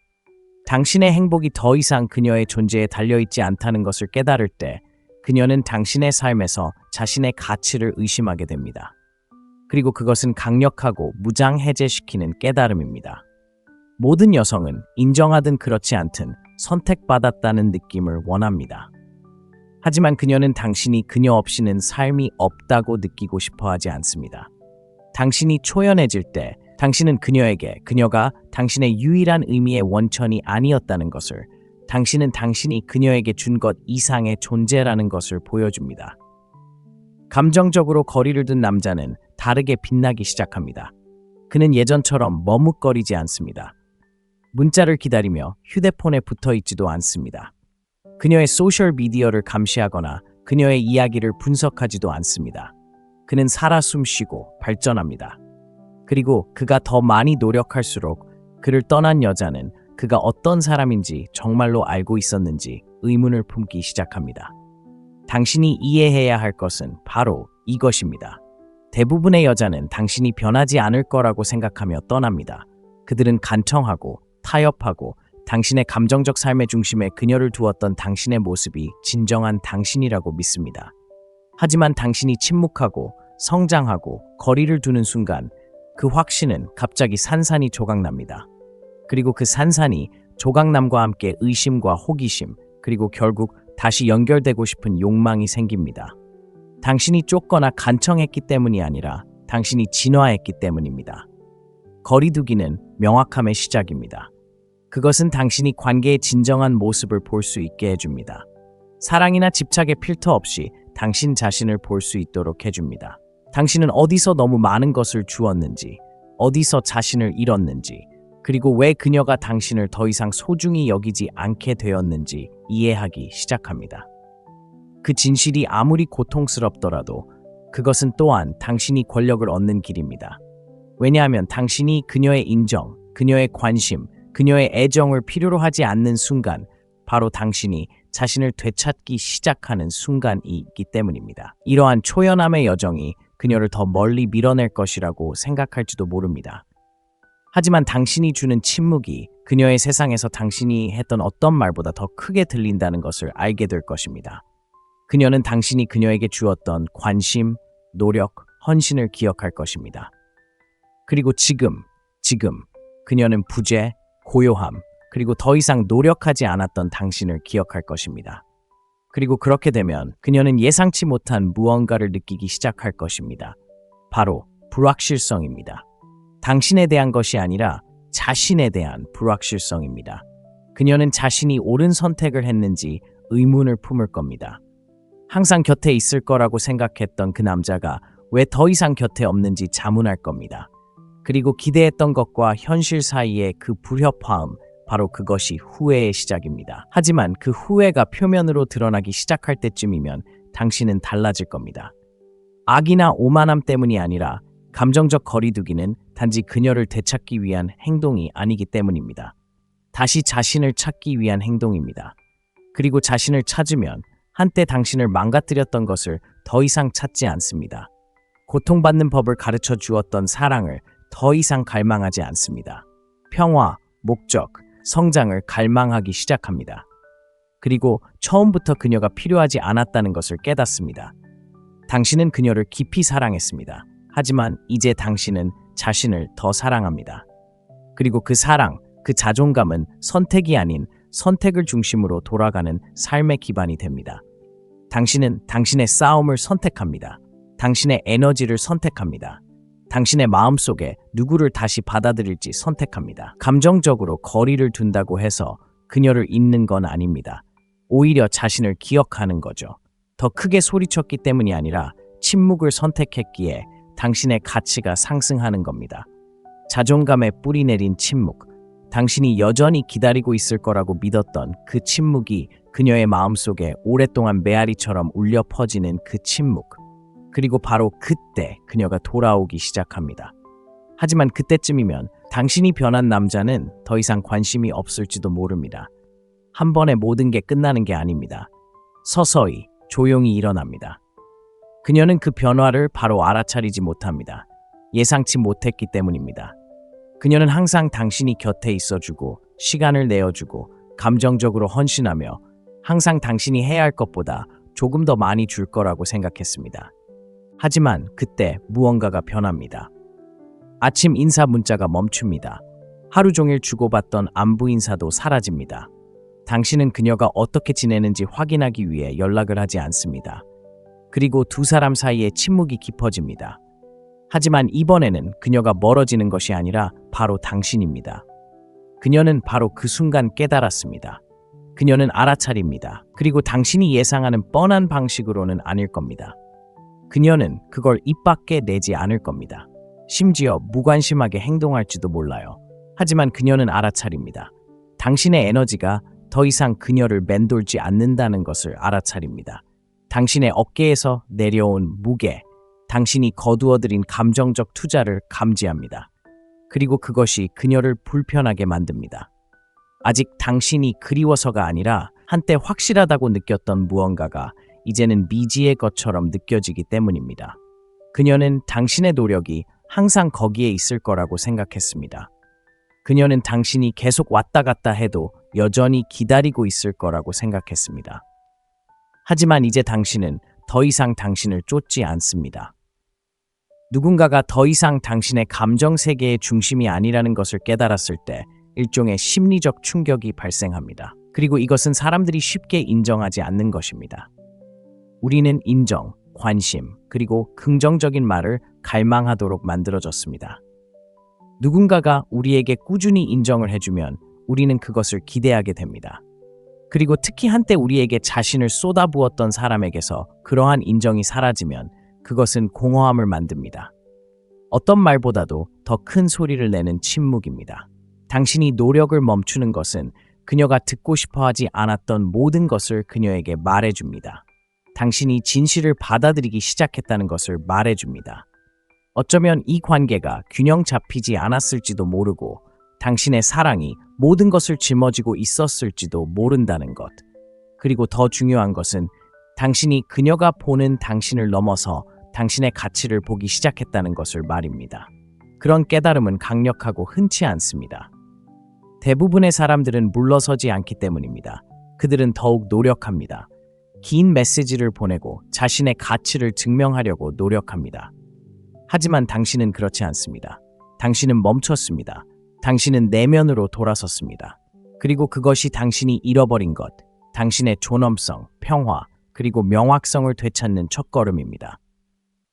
당신의 행복이 더 이상 그녀의 존재에 달려있지 않다는 것을 깨달을 때 그녀는 당신의 삶에서 자신의 가치를 의심하게 됩니다. 그리고 그것은 강력하고 무장해제시키는 깨달음입니다. 모든 여성은 인정하든 그렇지 않든 선택받았다는 느낌을 원합니다. 하지만 그녀는 당신이 그녀 없이는 삶이 없다고 느끼고 싶어 하지 않습니다. 당신이 초연해질 때 당신은 그녀에게 그녀가 당신의 유일한 의미의 원천이 아니었다는 것을, 당신은 당신이 그녀에게 준 것 이상의 존재라는 것을 보여줍니다. 감정적으로 거리를 둔 남자는 다르게 빛나기 시작합니다. 그는 예전처럼 머뭇거리지 않습니다. 문자를 기다리며 휴대폰에 붙어 있지도 않습니다. 그녀의 소셜미디어를 감시하거나 그녀의 이야기를 분석하지도 않습니다. 그는 살아 숨쉬고 발전합니다. 그리고 그가 더 많이 노력할수록 그를 떠난 여자는 그가 어떤 사람인지 정말로 알고 있었는지 의문을 품기 시작합니다. 당신이 이해해야 할 것은 바로 이것입니다. 대부분의 여자는 당신이 변하지 않을 거라고 생각하며 떠납니다. 그들은 간청하고 타협하고 당신의 감정적 삶의 중심에 그녀를 두었던 당신의 모습이 진정한 당신이라고 믿습니다. 하지만 당신이 침묵하고 성장하고 거리를 두는 순간 그 확신은 갑자기 산산이 조각납니다. 그리고 그 산산이 조각남과 함께 의심과 호기심, 그리고 결국 다시 연결되고 싶은 욕망이 생깁니다. 당신이 쫓거나 간청했기 때문이 아니라 당신이 진화했기 때문입니다. 거리두기는 명확함의 시작입니다. 그것은 당신이 관계의 진정한 모습을 볼 수 있게 해줍니다. 사랑이나 집착의 필터 없이 당신 자신을 볼 수 있도록 해줍니다. 당신은 어디서 너무 많은 것을 주었는지, 어디서 자신을 잃었는지, 그리고 왜 그녀가 당신을 더 이상 소중히 여기지 않게 되었는지 이해하기 시작합니다. 그 진실이 아무리 고통스럽더라도 그것은 또한 당신이 권력을 얻는 길입니다. 왜냐하면 당신이 그녀의 인정, 그녀의 관심, 그녀의 애정을 필요로 하지 않는 순간, 바로 당신이 자신을 되찾기 시작하는 순간이 있기 때문입니다. 이러한 초연함의 여정이 그녀를 더 멀리 밀어낼 것이라고 생각할지도 모릅니다. 하지만 당신이 주는 침묵이 그녀의 세상에서 당신이 했던 어떤 말보다 더 크게 들린다는 것을 알게 될 것입니다. 그녀는 당신이 그녀에게 주었던 관심, 노력, 헌신을 기억할 것입니다. 그리고 지금 그녀는 부재, 고요함, 그리고 더 이상 노력하지 않았던 당신을 기억할 것입니다. 그리고 그렇게 되면 그녀는 예상치 못한 무언가를 느끼기 시작할 것입니다. 바로 불확실성입니다. 당신에 대한 것이 아니라 자신에 대한 불확실성입니다. 그녀는 자신이 옳은 선택을 했는지 의문을 품을 겁니다. 항상 곁에 있을 거라고 생각했던 그 남자가 왜 더 이상 곁에 없는지 자문할 겁니다. 그리고 기대했던 것과 현실 사이의 그 불협화음, 바로 그것이 후회의 시작입니다. 하지만 그 후회가 표면으로 드러나기 시작할 때쯤이면 당신은 달라질 겁니다. 악이나 오만함 때문이 아니라 감정적 거리두기는 단지 그녀를 되찾기 위한 행동이 아니기 때문입니다. 다시 자신을 찾기 위한 행동입니다. 그리고 자신을 찾으면 한때 당신을 망가뜨렸던 것을 더 이상 찾지 않습니다. 고통받는 법을 가르쳐 주었던 사랑을 더 이상 갈망하지 않습니다. 평화, 목적, 성장을 갈망하기 시작합니다. 그리고 처음부터 그녀가 필요하지 않았다는 것을 깨닫습니다. 당신은 그녀를 깊이 사랑했습니다. 하지만 이제 당신은 자신을 더 사랑합니다. 그리고 그 사랑, 그 자존감은 선택이 아닌 선택을 중심으로 돌아가는 삶의 기반이 됩니다. 당신은 당신의 싸움을 선택합니다. 당신의 에너지를 선택합니다. 당신의 마음속에 누구를 다시 받아들일지 선택합니다. 감정적으로 거리를 둔다고 해서 그녀를 잊는 건 아닙니다. 오히려 자신을 기억하는 거죠. 더 크게 소리쳤기 때문이 아니라 침묵을 선택했기에 당신의 가치가 상승하는 겁니다. 자존감에 뿌리 내린 침묵, 당신이 여전히 기다리고 있을 거라고 믿었던 그 침묵이 그녀의 마음속에 오랫동안 메아리처럼 울려 퍼지는 그 침묵. 그리고 바로 그때 그녀가 돌아오기 시작합니다. 하지만 그때쯤이면 당신이 변한 남자는 더 이상 관심이 없을지도 모릅니다. 한 번에 모든 게 끝나는 게 아닙니다. 서서히, 조용히 일어납니다. 그녀는 그 변화를 바로 알아차리지 못합니다. 예상치 못했기 때문입니다. 그녀는 항상 당신이 곁에 있어주고, 시간을 내어주고, 감정적으로 헌신하며 항상 당신이 해야 할 것보다 조금 더 많이 줄 거라고 생각했습니다. 하지만 그때 무언가가 변합니다. 아침 인사 문자가 멈춥니다. 하루 종일 주고받던 안부 인사도 사라집니다. 당신은 그녀가 어떻게 지내는지 확인하기 위해 연락을 하지 않습니다. 그리고 두 사람 사이에 침묵이 깊어집니다. 하지만 이번에는 그녀가 멀어지는 것이 아니라 바로 당신입니다. 그녀는 바로 그 순간 깨달았습니다. 그녀는 알아차립니다. 그리고 당신이 예상하는 뻔한 방식으로는 아닐 겁니다. 그녀는 그걸 입 밖에 내지 않을 겁니다. 심지어 무관심하게 행동할지도 몰라요. 하지만 그녀는 알아차립니다. 당신의 에너지가 더 이상 그녀를 맴돌지 않는다는 것을 알아차립니다. 당신의 어깨에서 내려온 무게, 당신이 거두어들인 감정적 투자를 감지합니다. 그리고 그것이 그녀를 불편하게 만듭니다. 아직 당신이 그리워서가 아니라 한때 확실하다고 느꼈던 무언가가 이제는 미지의 것처럼 느껴지기 때문입니다. 그녀는 당신의 노력이 항상 거기에 있을 거라고 생각했습니다. 그녀는 당신이 계속 왔다 갔다 해도 여전히 기다리고 있을 거라고 생각했습니다. 하지만 이제 당신은 더 이상 당신을 쫓지 않습니다. 누군가가 더 이상 당신의 감정 세계의 중심이 아니라는 것을 깨달았을 때 일종의 심리적 충격이 발생합니다. 그리고 이것은 사람들이 쉽게 인정하지 않는 것입니다. 우리는 인정, 관심, 그리고 긍정적인 말을 갈망하도록 만들어졌습니다. 누군가가 우리에게 꾸준히 인정을 해주면 우리는 그것을 기대하게 됩니다. 그리고 특히 한때 우리에게 자신을 쏟아부었던 사람에게서 그러한 인정이 사라지면 그것은 공허함을 만듭니다. 어떤 말보다도 더 큰 소리를 내는 침묵입니다. 당신이 노력을 멈추는 것은 그녀가 듣고 싶어 하지 않았던 모든 것을 그녀에게 말해줍니다. 당신이 진실을 받아들이기 시작했다는 것을 말해줍니다. 어쩌면 이 관계가 균형 잡히지 않았을지도 모르고 당신의 사랑이 모든 것을 짊어지고 있었을지도 모른다는 것. 그리고 더 중요한 것은 당신이 그녀가 보는 당신을 넘어서 당신의 가치를 보기 시작했다는 것을 말입니다. 그런 깨달음은 강력하고 흔치 않습니다. 대부분의 사람들은 물러서지 않기 때문입니다. 그들은 더욱 노력합니다. 긴 메시지를 보내고 자신의 가치를 증명하려고 노력합니다. 하지만 당신은 그렇지 않습니다. 당신은 멈췄습니다. 당신은 내면으로 돌아섰습니다. 그리고 그것이 당신이 잃어버린 것, 당신의 존엄성, 평화, 그리고 명확성을 되찾는 첫걸음입니다.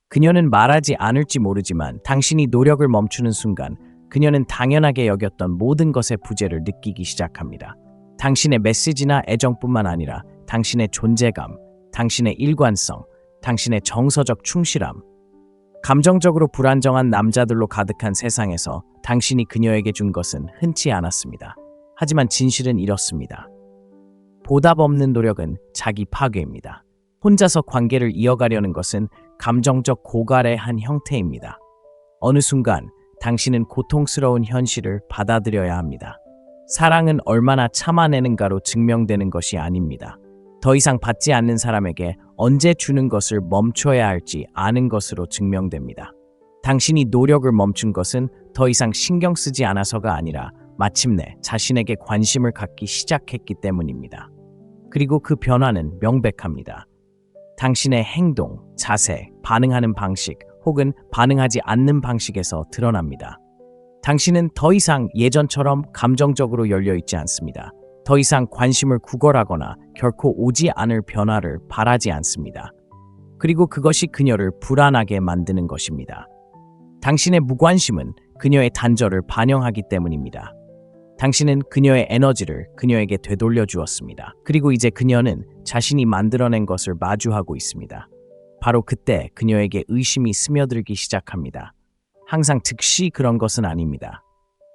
그녀는 말하지 않을지 모르지만 당신이 노력을 멈추는 순간 그녀는 당연하게 여겼던 모든 것의 부재를 느끼기 시작합니다. 당신의 메시지나 애정뿐만 아니라 당신의 존재감, 당신의 일관성, 당신의 정서적 충실함. 감정적으로 불안정한 남자들로 가득한 세상에서 당신이 그녀에게 준 것은 흔치 않았습니다. 하지만 진실은 이렇습니다. 보답 없는 노력은 자기 파괴입니다. 혼자서 관계를 이어가려는 것은 감정적 고갈의 한 형태입니다. 어느 순간 당신은 고통스러운 현실을 받아들여야 합니다. 사랑은 얼마나 참아내는가로 증명되는 것이 아닙니다. 더 이상 받지 않는 사람에게 언제 주는 것을 멈춰야 할지 아는 것으로 증명됩니다. 당신이 노력을 멈춘 것은 더 이상 신경 쓰지 않아서가 아니라 마침내 자신에게 관심을 갖기 시작했기 때문입니다. 그리고 그 변화는 명백합니다. 당신의 행동, 자세, 반응하는 방식 혹은 반응하지 않는 방식에서 드러납니다. 당신은 더 이상 예전처럼 감정적으로 열려 있지 않습니다. 더 이상 관심을 구걸하거나 결코 오지 않을 변화를 바라지 않습니다. 그리고 그것이 그녀를 불안하게 만드는 것입니다. 당신의 무관심은 그녀의 단절을 반영하기 때문입니다. 당신은 그녀의 에너지를 그녀에게 되돌려 주었습니다. 그리고 이제 그녀는 자신이 만들어낸 것을 마주하고 있습니다. 바로 그때 그녀에게 의심이 스며들기 시작합니다. 항상 즉시 그런 것은 아닙니다.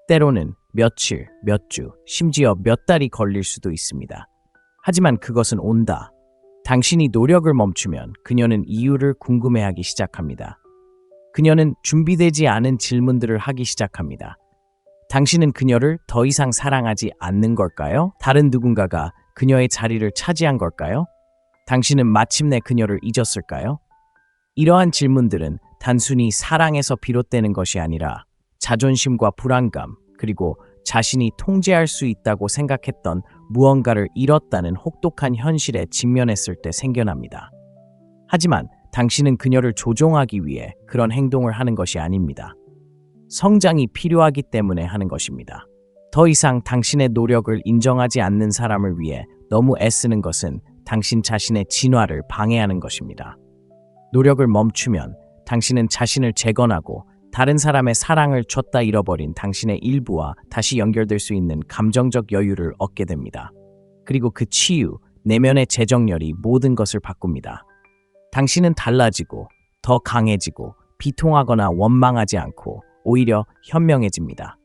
때로는 며칠, 몇 주, 심지어 몇 달이 걸릴 수도 있습니다. 하지만 그것은 온다. 당신이 노력을 멈추면 그녀는 이유를 궁금해하기 시작합니다. 그녀는 준비되지 않은 질문들을 하기 시작합니다. 당신은 그녀를 더 이상 사랑하지 않는 걸까요? 다른 누군가가 그녀의 자리를 차지한 걸까요? 당신은 마침내 그녀를 잊었을까요? 이러한 질문들은 단순히 사랑에서 비롯되는 것이 아니라 자존심과 불안감, 그리고 자신이 통제할 수 있다고 생각했던 무언가를 잃었다는 혹독한 현실에 직면했을 때 생겨납니다. 하지만 당신은 그녀를 조종하기 위해 그런 행동을 하는 것이 아닙니다. 성장이 필요하기 때문에 하는 것입니다. 더 이상 당신의 노력을 인정하지 않는 사람을 위해 너무 애쓰는 것은 당신 자신의 진화를 방해하는 것입니다. 노력을 멈추면 당신은 자신을 재건하고 다른 사람의 사랑을 줬다 잃어버린 당신의 일부와 다시 연결될 수 있는 감정적 여유를 얻게 됩니다. 그리고 그 치유, 내면의 재정렬이 모든 것을 바꿉니다. 당신은 달라지고 더 강해지고 비통하거나 원망하지 않고 오히려 현명해집니다.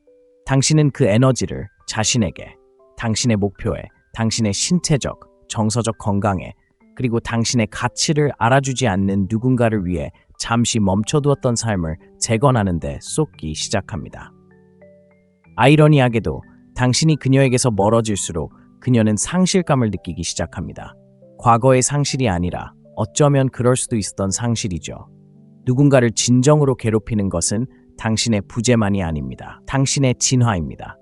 당신은 그 에너지를 자신에게, 당신의 목표에, 당신의 신체적, 정서적 건강에, 그리고 당신의 가치를 알아주지 않는 누군가를 위해 잠시 멈춰두었던 삶을 재건하는 데 쏟기 시작합니다. 아이러니하게도 당신이 그녀에게서 멀어질수록 그녀는 상실감을 느끼기 시작합니다. 과거의 상실이 아니라 어쩌면 그럴 수도 있었던 상실이죠. 누군가를 진정으로 괴롭히는 것은 당신의 부재만이 아닙니다. 당신의 진화입니다.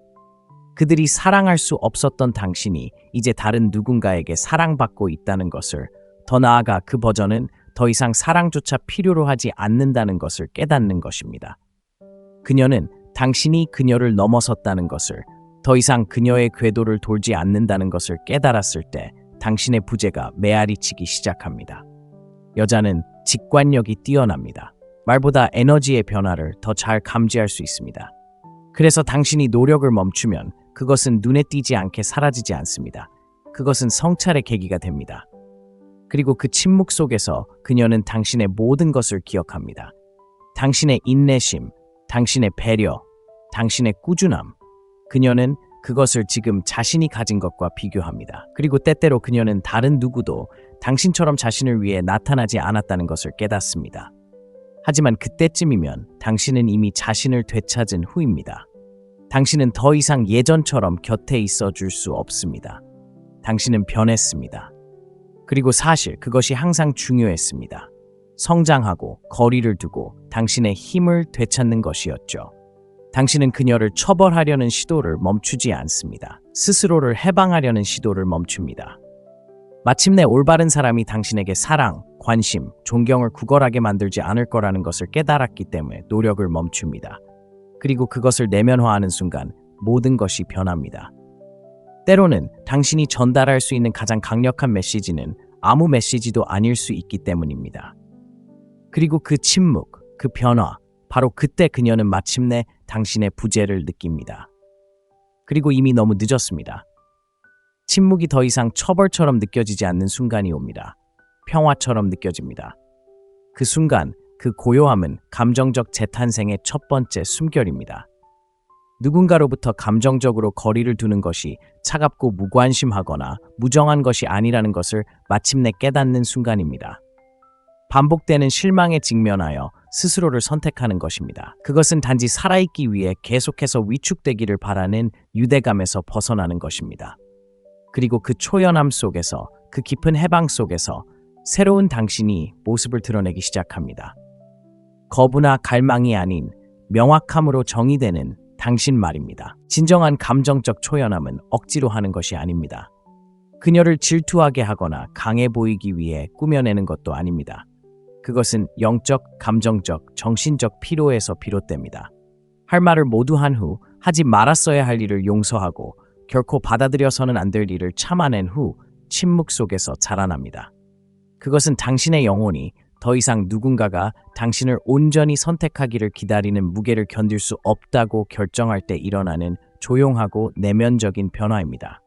그들이 사랑할 수 없었던 당신이 이제 다른 누군가에게 사랑받고 있다는 것을, 더 나아가 그 버전은 더 이상 사랑조차 필요로 하지 않는다는 것을 깨닫는 것입니다. 그녀는 당신이 그녀를 넘어섰다는 것을, 더 이상 그녀의 궤도를 돌지 않는다는 것을 깨달았을 때 당신의 부재가 메아리치기 시작합니다. 여자는 직관력이 뛰어납니다. 말보다 에너지의 변화를 더 잘 감지할 수 있습니다. 그래서 당신이 노력을 멈추면 그것은 눈에 띄지 않게 사라지지 않습니다. 그것은 성찰의 계기가 됩니다. 그리고 그 침묵 속에서 그녀는 당신의 모든 것을 기억합니다. 당신의 인내심, 당신의 배려, 당신의 꾸준함. 그녀는 그것을 지금 자신이 가진 것과 비교합니다. 그리고 때때로 그녀는 다른 누구도 당신처럼 자신을 위해 나타나지 않았다는 것을 깨닫습니다. 하지만 그때쯤이면 당신은 이미 자신을 되찾은 후입니다. 당신은 더 이상 예전처럼 곁에 있어 줄 수 없습니다. 당신은 변했습니다. 그리고 사실 그것이 항상 중요했습니다. 성장하고 거리를 두고 당신의 힘을 되찾는 것이었죠. 당신은 그녀를 처벌하려는 시도를 멈추지 않습니다. 스스로를 해방하려는 시도를 멈춥니다. 마침내 올바른 사람이 당신에게 사랑, 관심, 존경을 구걸하게 만들지 않을 거라는 것을 깨달았기 때문에 노력을 멈춥니다. 그리고 그것을 내면화하는 순간 모든 것이 변합니다. 때로는 당신이 전달할 수 있는 가장 강력한 메시지는 아무 메시지도 아닐 수 있기 때문입니다. 그리고 그 침묵, 그 변화, 바로 그때 그녀는 마침내 당신의 부재를 느낍니다. 그리고 이미 너무 늦었습니다. 침묵이 더 이상 처벌처럼 느껴지지 않는 순간이 옵니다. 평화처럼 느껴집니다. 그 순간, 그 고요함은 감정적 재탄생의 첫 번째 숨결입니다. 누군가로부터 감정적으로 거리를 두는 것이 차갑고 무관심하거나 무정한 것이 아니라는 것을 마침내 깨닫는 순간입니다. 반복되는 실망에 직면하여 스스로를 선택하는 것입니다. 그것은 단지 살아있기 위해 계속해서 위축되기를 바라는 유대감에서 벗어나는 것입니다. 그리고 그 초연함 속에서, 그 깊은 해방 속에서 새로운 당신이 모습을 드러내기 시작합니다. 거부나 갈망이 아닌 명확함으로 정의되는 당신 말입니다. 진정한 감정적 초연함은 억지로 하는 것이 아닙니다. 그녀를 질투하게 하거나 강해 보이기 위해 꾸며내는 것도 아닙니다. 그것은 영적, 감정적, 정신적 피로에서 비롯됩니다. 할 말을 모두 한 후 하지 말았어야 할 일을 용서하고 결코 받아들여서는 안 될 일을 참아낸 후 침묵 속에서 자라납니다. 그것은 당신의 영혼이 더 이상 누군가가 당신을 온전히 선택하기를 기다리는 무게를 견딜 수 없다고 결정할 때 일어나는 조용하고 내면적인 변화입니다.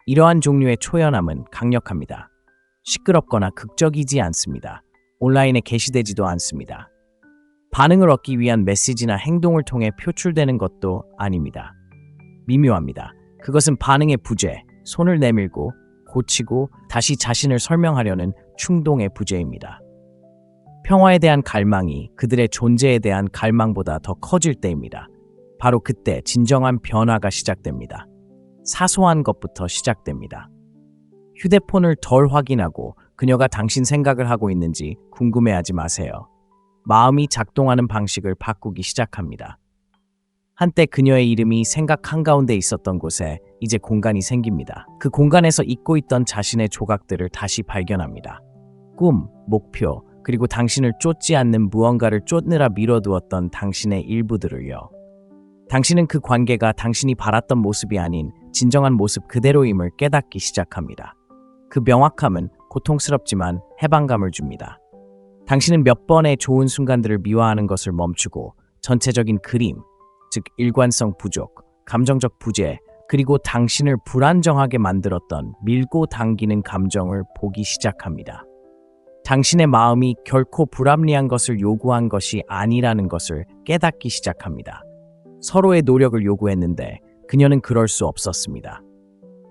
이러한 종류의 초연함은 강력합니다. 시끄럽거나 극적이지 않습니다. 온라인에 게시되지도 않습니다. 반응을 얻기 위한 메시지나 행동을 통해 표출되는 것도 아닙니다. 미묘합니다. 그것은 반응의 부재, 손을 내밀고 고치고 다시 자신을 설명하려는 충동의 부재입니다. 평화에 대한 갈망이 그들의 존재에 대한 갈망보다 더 커질 때입니다. 바로 그때 진정한 변화가 시작됩니다. 사소한 것부터 시작됩니다. 휴대폰을 덜 확인하고 그녀가 당신 생각을 하고 있는지 궁금해하지 마세요. 마음이 작동하는 방식을 바꾸기 시작합니다. 한때 그녀의 이름이 생각 한가운데 있었던 곳에 이제 공간이 생깁니다. 그 공간에서 잊고 있던 자신의 조각들을 다시 발견합니다. 꿈, 목표, 그리고 당신을 쫓지 않는 무언가를 쫓느라 미뤄두었던 당신의 일부들을요. 당신은 그 관계가 당신이 바랐던 모습이 아닌 진정한 모습 그대로임을 깨닫기 시작합니다. 그 명확함은 고통스럽지만 해방감을 줍니다. 당신은 몇 번의 좋은 순간들을 미화하는 것을 멈추고 전체적인 그림, 즉 일관성 부족, 감정적 부재, 그리고 당신을 불안정하게 만들었던 밀고 당기는 감정을 보기 시작합니다. 당신의 마음이 결코 불합리한 것을 요구한 것이 아니라는 것을 깨닫기 시작합니다. 서로의 노력을 요구했는데 그녀는 그럴 수 없었습니다.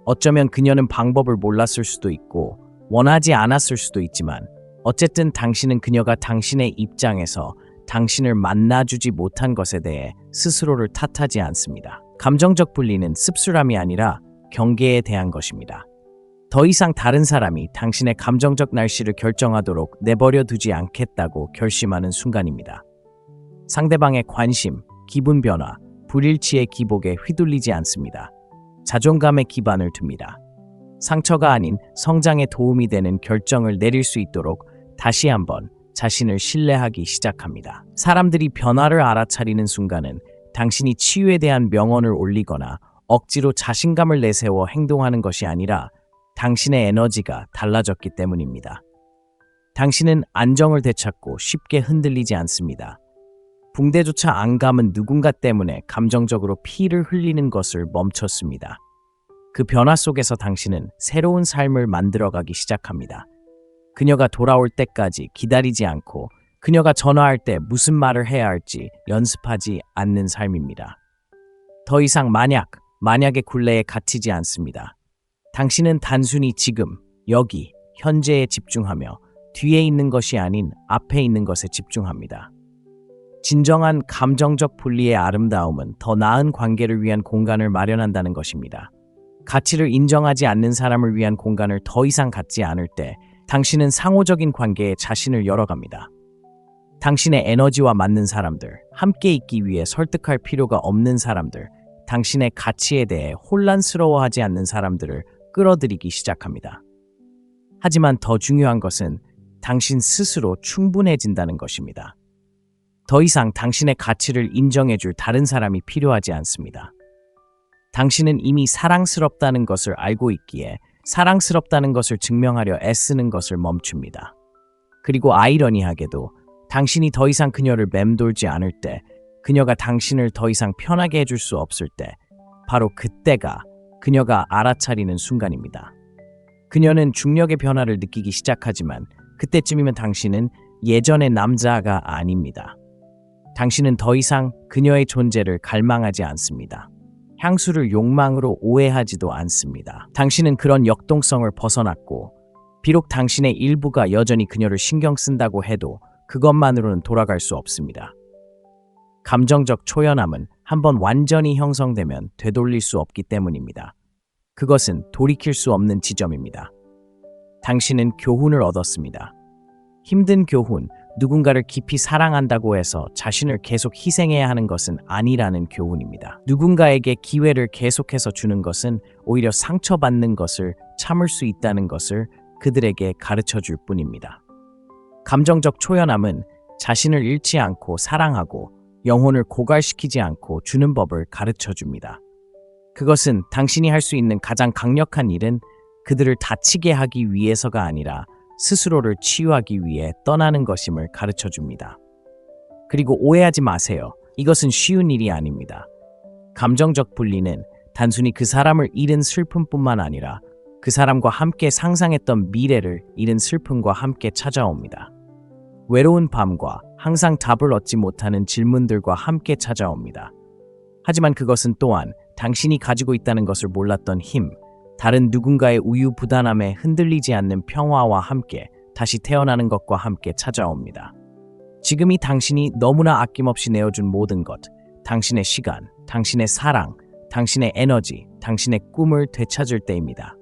어쩌면 그녀는 방법을 몰랐을 수도 있고 원하지 않았을 수도 있지만 어쨌든 당신은 그녀가 당신의 입장에서 당신을 만나주지 못한 것에 대해 스스로를 탓하지 않습니다. 감정적 분리는 씁쓸함이 아니라 경계에 대한 것입니다. 더 이상 다른 사람이 당신의 감정적 날씨를 결정하도록 내버려 두지 않겠다고 결심하는 순간입니다. 상대방의 관심, 기분 변화, 불일치의 기복에 휘둘리지 않습니다. 자존감에 기반을 둡니다. 상처가 아닌 성장에 도움이 되는 결정을 내릴 수 있도록 다시 한번 자신을 신뢰하기 시작합니다. 사람들이 변화를 알아차리는 순간은 당신이 치유에 대한 명언을 올리거나 억지로 자신감을 내세워 행동하는 것이 아니라 당신의 에너지가 달라졌기 때문입니다. 당신은 안정을 되찾고 쉽게 흔들리지 않습니다. 붕대조차 안 감은 누군가 때문에 감정적으로 피를 흘리는 것을 멈췄습니다. 그 변화 속에서 당신은 새로운 삶을 만들어가기 시작합니다. 그녀가 돌아올 때까지 기다리지 않고 그녀가 전화할 때 무슨 말을 해야 할지 연습하지 않는 삶입니다. 더 이상 만약의 굴레에 갇히지 않습니다. 당신은 단순히 지금, 여기, 현재에 집중하며 뒤에 있는 것이 아닌 앞에 있는 것에 집중합니다. 진정한 감정적 분리의 아름다움은 더 나은 관계를 위한 공간을 마련한다는 것입니다. 가치를 인정하지 않는 사람을 위한 공간을 더 이상 갖지 않을 때 당신은 상호적인 관계에 자신을 열어갑니다. 당신의 에너지와 맞는 사람들, 함께 있기 위해 설득할 필요가 없는 사람들, 당신의 가치에 대해 혼란스러워하지 않는 사람들을 끌어들이기 시작합니다. 하지만 더 중요한 것은 당신 스스로 충분해진다는 것입니다. 더 이상 당신의 가치를 인정해줄 다른 사람이 필요하지 않습니다. 당신은 이미 사랑스럽다는 것을 알고 있기에 사랑스럽다는 것을 증명하려 애쓰는 것을 멈춥니다. 그리고 아이러니하게도 당신이 더 이상 그녀를 맴돌지 않을 때, 그녀가 당신을 더 이상 편하게 해줄 수 없을 때, 바로 그때가 그녀가 알아차리는 순간입니다. 그녀는 중력의 변화를 느끼기 시작하지만 그때쯤이면 당신은 예전의 남자가 아닙니다. 당신은 더 이상 그녀의 존재를 갈망하지 않습니다. 향수를 욕망으로 오해하지도 않습니다. 당신은 그런 역동성을 벗어났고 비록 당신의 일부가 여전히 그녀를 신경 쓴다고 해도 그것만으로는 돌아갈 수 없습니다. 감정적 초연함은 한번 완전히 형성되면 되돌릴 수 없기 때문입니다. 그것은 돌이킬 수 없는 지점입니다. 당신은 교훈을 얻었습니다. 힘든 교훈, 누군가를 깊이 사랑한다고 해서 자신을 계속 희생해야 하는 것은 아니라는 교훈입니다. 누군가에게 기회를 계속해서 주는 것은 오히려 상처받는 것을 참을 수 있다는 것을 그들에게 가르쳐 줄 뿐입니다. 감정적 초연함은 자신을 잃지 않고 사랑하고 영혼을 고갈시키지 않고 주는 법을 가르쳐 줍니다. 그것은 당신이 할 수 있는 가장 강력한 일은 그들을 다치게 하기 위해서가 아니라 스스로를 치유하기 위해 떠나는 것임을 가르쳐 줍니다. 그리고 오해하지 마세요. 이것은 쉬운 일이 아닙니다. 감정적 분리는 단순히 그 사람을 잃은 슬픔뿐만 아니라 그 사람과 함께 상상했던 미래를 잃은 슬픔과 함께 찾아옵니다. 외로운 밤과 항상 답을 얻지 못하는 질문들과 함께 찾아옵니다. 하지만 그것은 또한 당신이 가지고 있다는 것을 몰랐던 힘, 다른 누군가의 우유부단함에 흔들리지 않는 평화와 함께 다시 태어나는 것과 함께 찾아옵니다. 지금이 당신이 너무나 아낌없이 내어준 모든 것, 당신의 시간, 당신의 사랑, 당신의 에너지, 당신의 꿈을 되찾을 때입니다.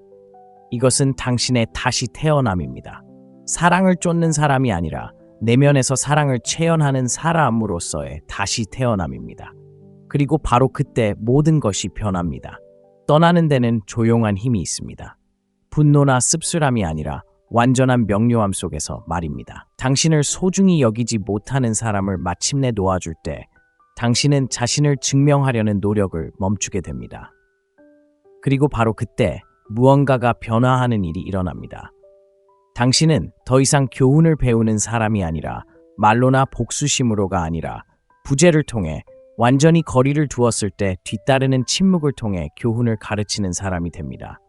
이것은 당신의 다시 태어남입니다. 사랑을 쫓는 사람이 아니라 내면에서 사랑을 체현하는 사람으로서의 다시 태어남입니다. 그리고 바로 그때 모든 것이 변합니다. 떠나는 데는 조용한 힘이 있습니다. 분노나 씁쓸함이 아니라 완전한 명료함 속에서 말입니다. 당신을 소중히 여기지 못하는 사람을 마침내 놓아줄 때 당신은 자신을 증명하려는 노력을 멈추게 됩니다. 그리고 바로 그때 무언가가 변화하는 일이 일어납니다. 당신은 더 이상 교훈을 배우는 사람이 아니라 말로나 복수심으로가 아니라 부재를 통해 완전히 거리를 두었을 때 뒤따르는 침묵을 통해 교훈을 가르치는 사람이 됩니다.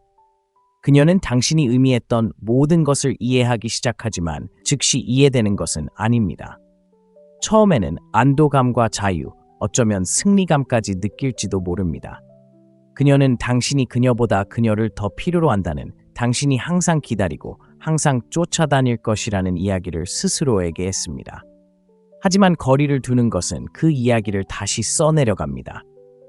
그녀는 당신이 의미했던 모든 것을 이해하기 시작하지만 즉시 이해되는 것은 아닙니다. 처음에는 안도감과 자유, 어쩌면 승리감까지 느낄지도 모릅니다. 그녀는 당신이 그녀보다 그녀를 더 필요로 한다는, 당신이 항상 기다리고 항상 쫓아다닐 것이라는 이야기를 스스로에게 했습니다. 하지만 거리를 두는 것은 그 이야기를 다시 써내려갑니다.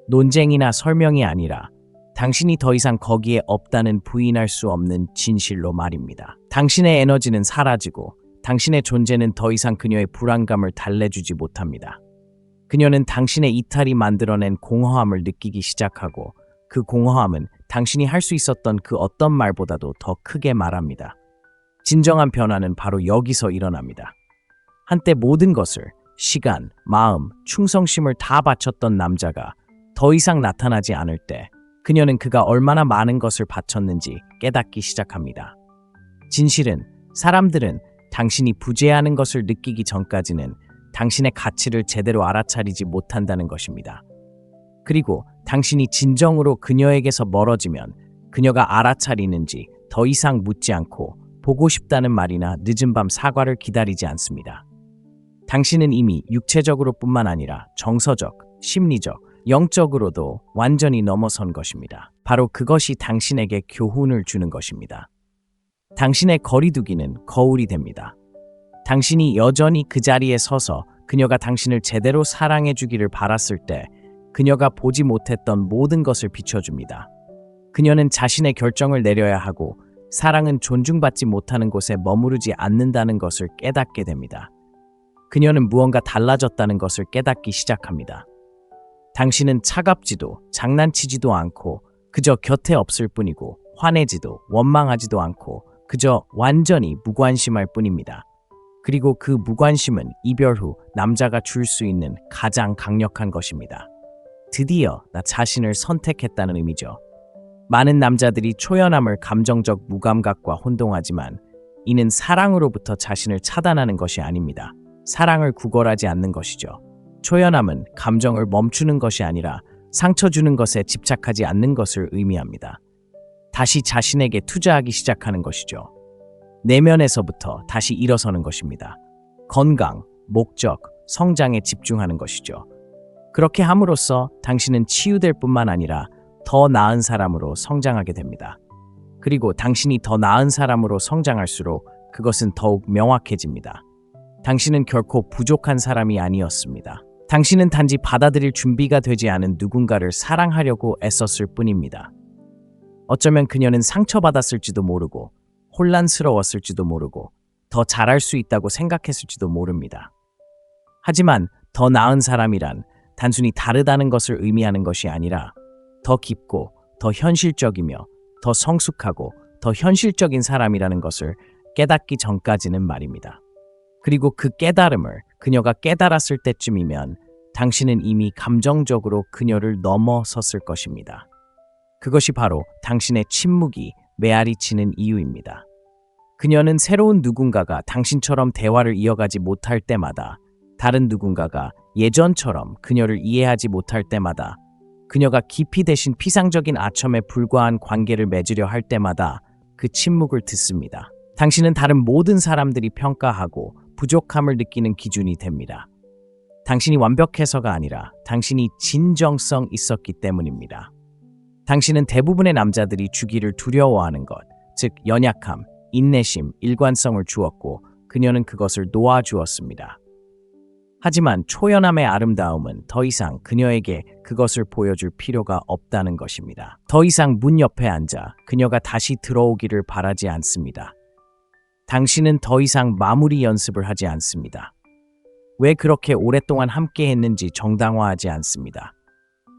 논쟁이나 설명이 아니라 당신이 더 이상 거기에 없다는 부인할 수 없는 진실로 말입니다. 당신의 에너지는 사라지고 당신의 존재는 더 이상 그녀의 불안감을 달래주지 못합니다. 그녀는 당신의 이탈이 만들어낸 공허함을 느끼기 시작하고 그 공허함은 당신이 할 수 있었던 그 어떤 말보다도 더 크게 말합니다. 진정한 변화는 바로 여기서 일어납니다. 한때 모든 것을, 시간, 마음, 충성심을 다 바쳤던 남자가 더 이상 나타나지 않을 때 그녀는 그가 얼마나 많은 것을 바쳤는지 깨닫기 시작합니다. 진실은 사람들은 당신이 부재하는 것을 느끼기 전까지는 당신의 가치를 제대로 알아차리지 못한다는 것입니다. 그리고 당신이 진정으로 그녀에게서 멀어지면 그녀가 알아차리는지 더 이상 묻지 않고 보고 싶다는 말이나 늦은 밤 사과를 기다리지 않습니다. 당신은 이미 육체적으로 뿐만 아니라 정서적, 심리적, 영적으로도 완전히 넘어선 것입니다. 바로 그것이 당신에게 교훈을 주는 것입니다. 당신의 거리두기는 거울이 됩니다. 당신이 여전히 그 자리에 서서 그녀가 당신을 제대로 사랑해 주기를 바랐을 때 그녀가 보지 못했던 모든 것을 비춰줍니다. 그녀는 자신의 결정을 내려야 하고 사랑은 존중받지 못하는 곳에 머무르지 않는다는 것을 깨닫게 됩니다. 그녀는 무언가 달라졌다는 것을 깨닫기 시작합니다. 당신은 차갑지도 장난치지도 않고 그저 곁에 없을 뿐이고 화내지도 원망하지도 않고 그저 완전히 무관심할 뿐입니다. 그리고 그 무관심은 이별 후 남자가 줄 수 있는 가장 강력한 것입니다. 드디어 나 자신을 선택했다는 의미죠. 많은 남자들이 초연함을 감정적 무감각과 혼동하지만 이는 사랑으로부터 자신을 차단하는 것이 아닙니다. 사랑을 구걸하지 않는 것이죠. 초연함은 감정을 멈추는 것이 아니라 상처 주는 것에 집착하지 않는 것을 의미합니다. 다시 자신에게 투자하기 시작하는 것이죠. 내면에서부터 다시 일어서는 것입니다. 건강, 목적, 성장에 집중하는 것이죠. 그렇게 함으로써 당신은 치유될 뿐만 아니라 더 나은 사람으로 성장하게 됩니다. 그리고 당신이 더 나은 사람으로 성장할수록 그것은 더욱 명확해집니다. 당신은 결코 부족한 사람이 아니었습니다. 당신은 단지 받아들일 준비가 되지 않은 누군가를 사랑하려고 애썼을 뿐입니다. 어쩌면 그녀는 상처받았을지도 모르고 혼란스러웠을지도 모르고 더 잘할 수 있다고 생각했을지도 모릅니다. 하지만 더 나은 사람이란 단순히 다르다는 것을 의미하는 것이 아니라 더 깊고 더 현실적이며 더 성숙하고 더 현실적인 사람이라는 것을 깨닫기 전까지는 말입니다. 그리고 그 깨달음을 그녀가 깨달았을 때쯤이면 당신은 이미 감정적으로 그녀를 넘어섰을 것입니다. 그것이 바로 당신의 침묵이 메아리 치는 이유입니다. 그녀는 새로운 누군가가 당신처럼 대화를 이어가지 못할 때마다, 다른 누군가가 예전처럼 그녀를 이해하지 못할 때마다, 그녀가 깊이 대신 피상적인 아첨에 불과한 관계를 맺으려 할 때마다 그 침묵을 듣습니다. 당신은 다른 모든 사람들이 평가하고 부족함을 느끼는 기준이 됩니다. 당신이 완벽해서가 아니라 당신이 진정성 있었기 때문입니다. 당신은 대부분의 남자들이 주기를 두려워하는 것, 즉 연약함, 인내심, 일관성을 주었고 그녀는 그것을 놓아주었습니다. 하지만 초연함의 아름다움은 더 이상 그녀에게 그것을 보여줄 필요가 없다는 것입니다. 더 이상 문 옆에 앉아 그녀가 다시 들어오기를 바라지 않습니다. 당신은 더 이상 마무리 연습을 하지 않습니다. 왜 그렇게 오랫동안 함께 했는지 정당화하지 않습니다.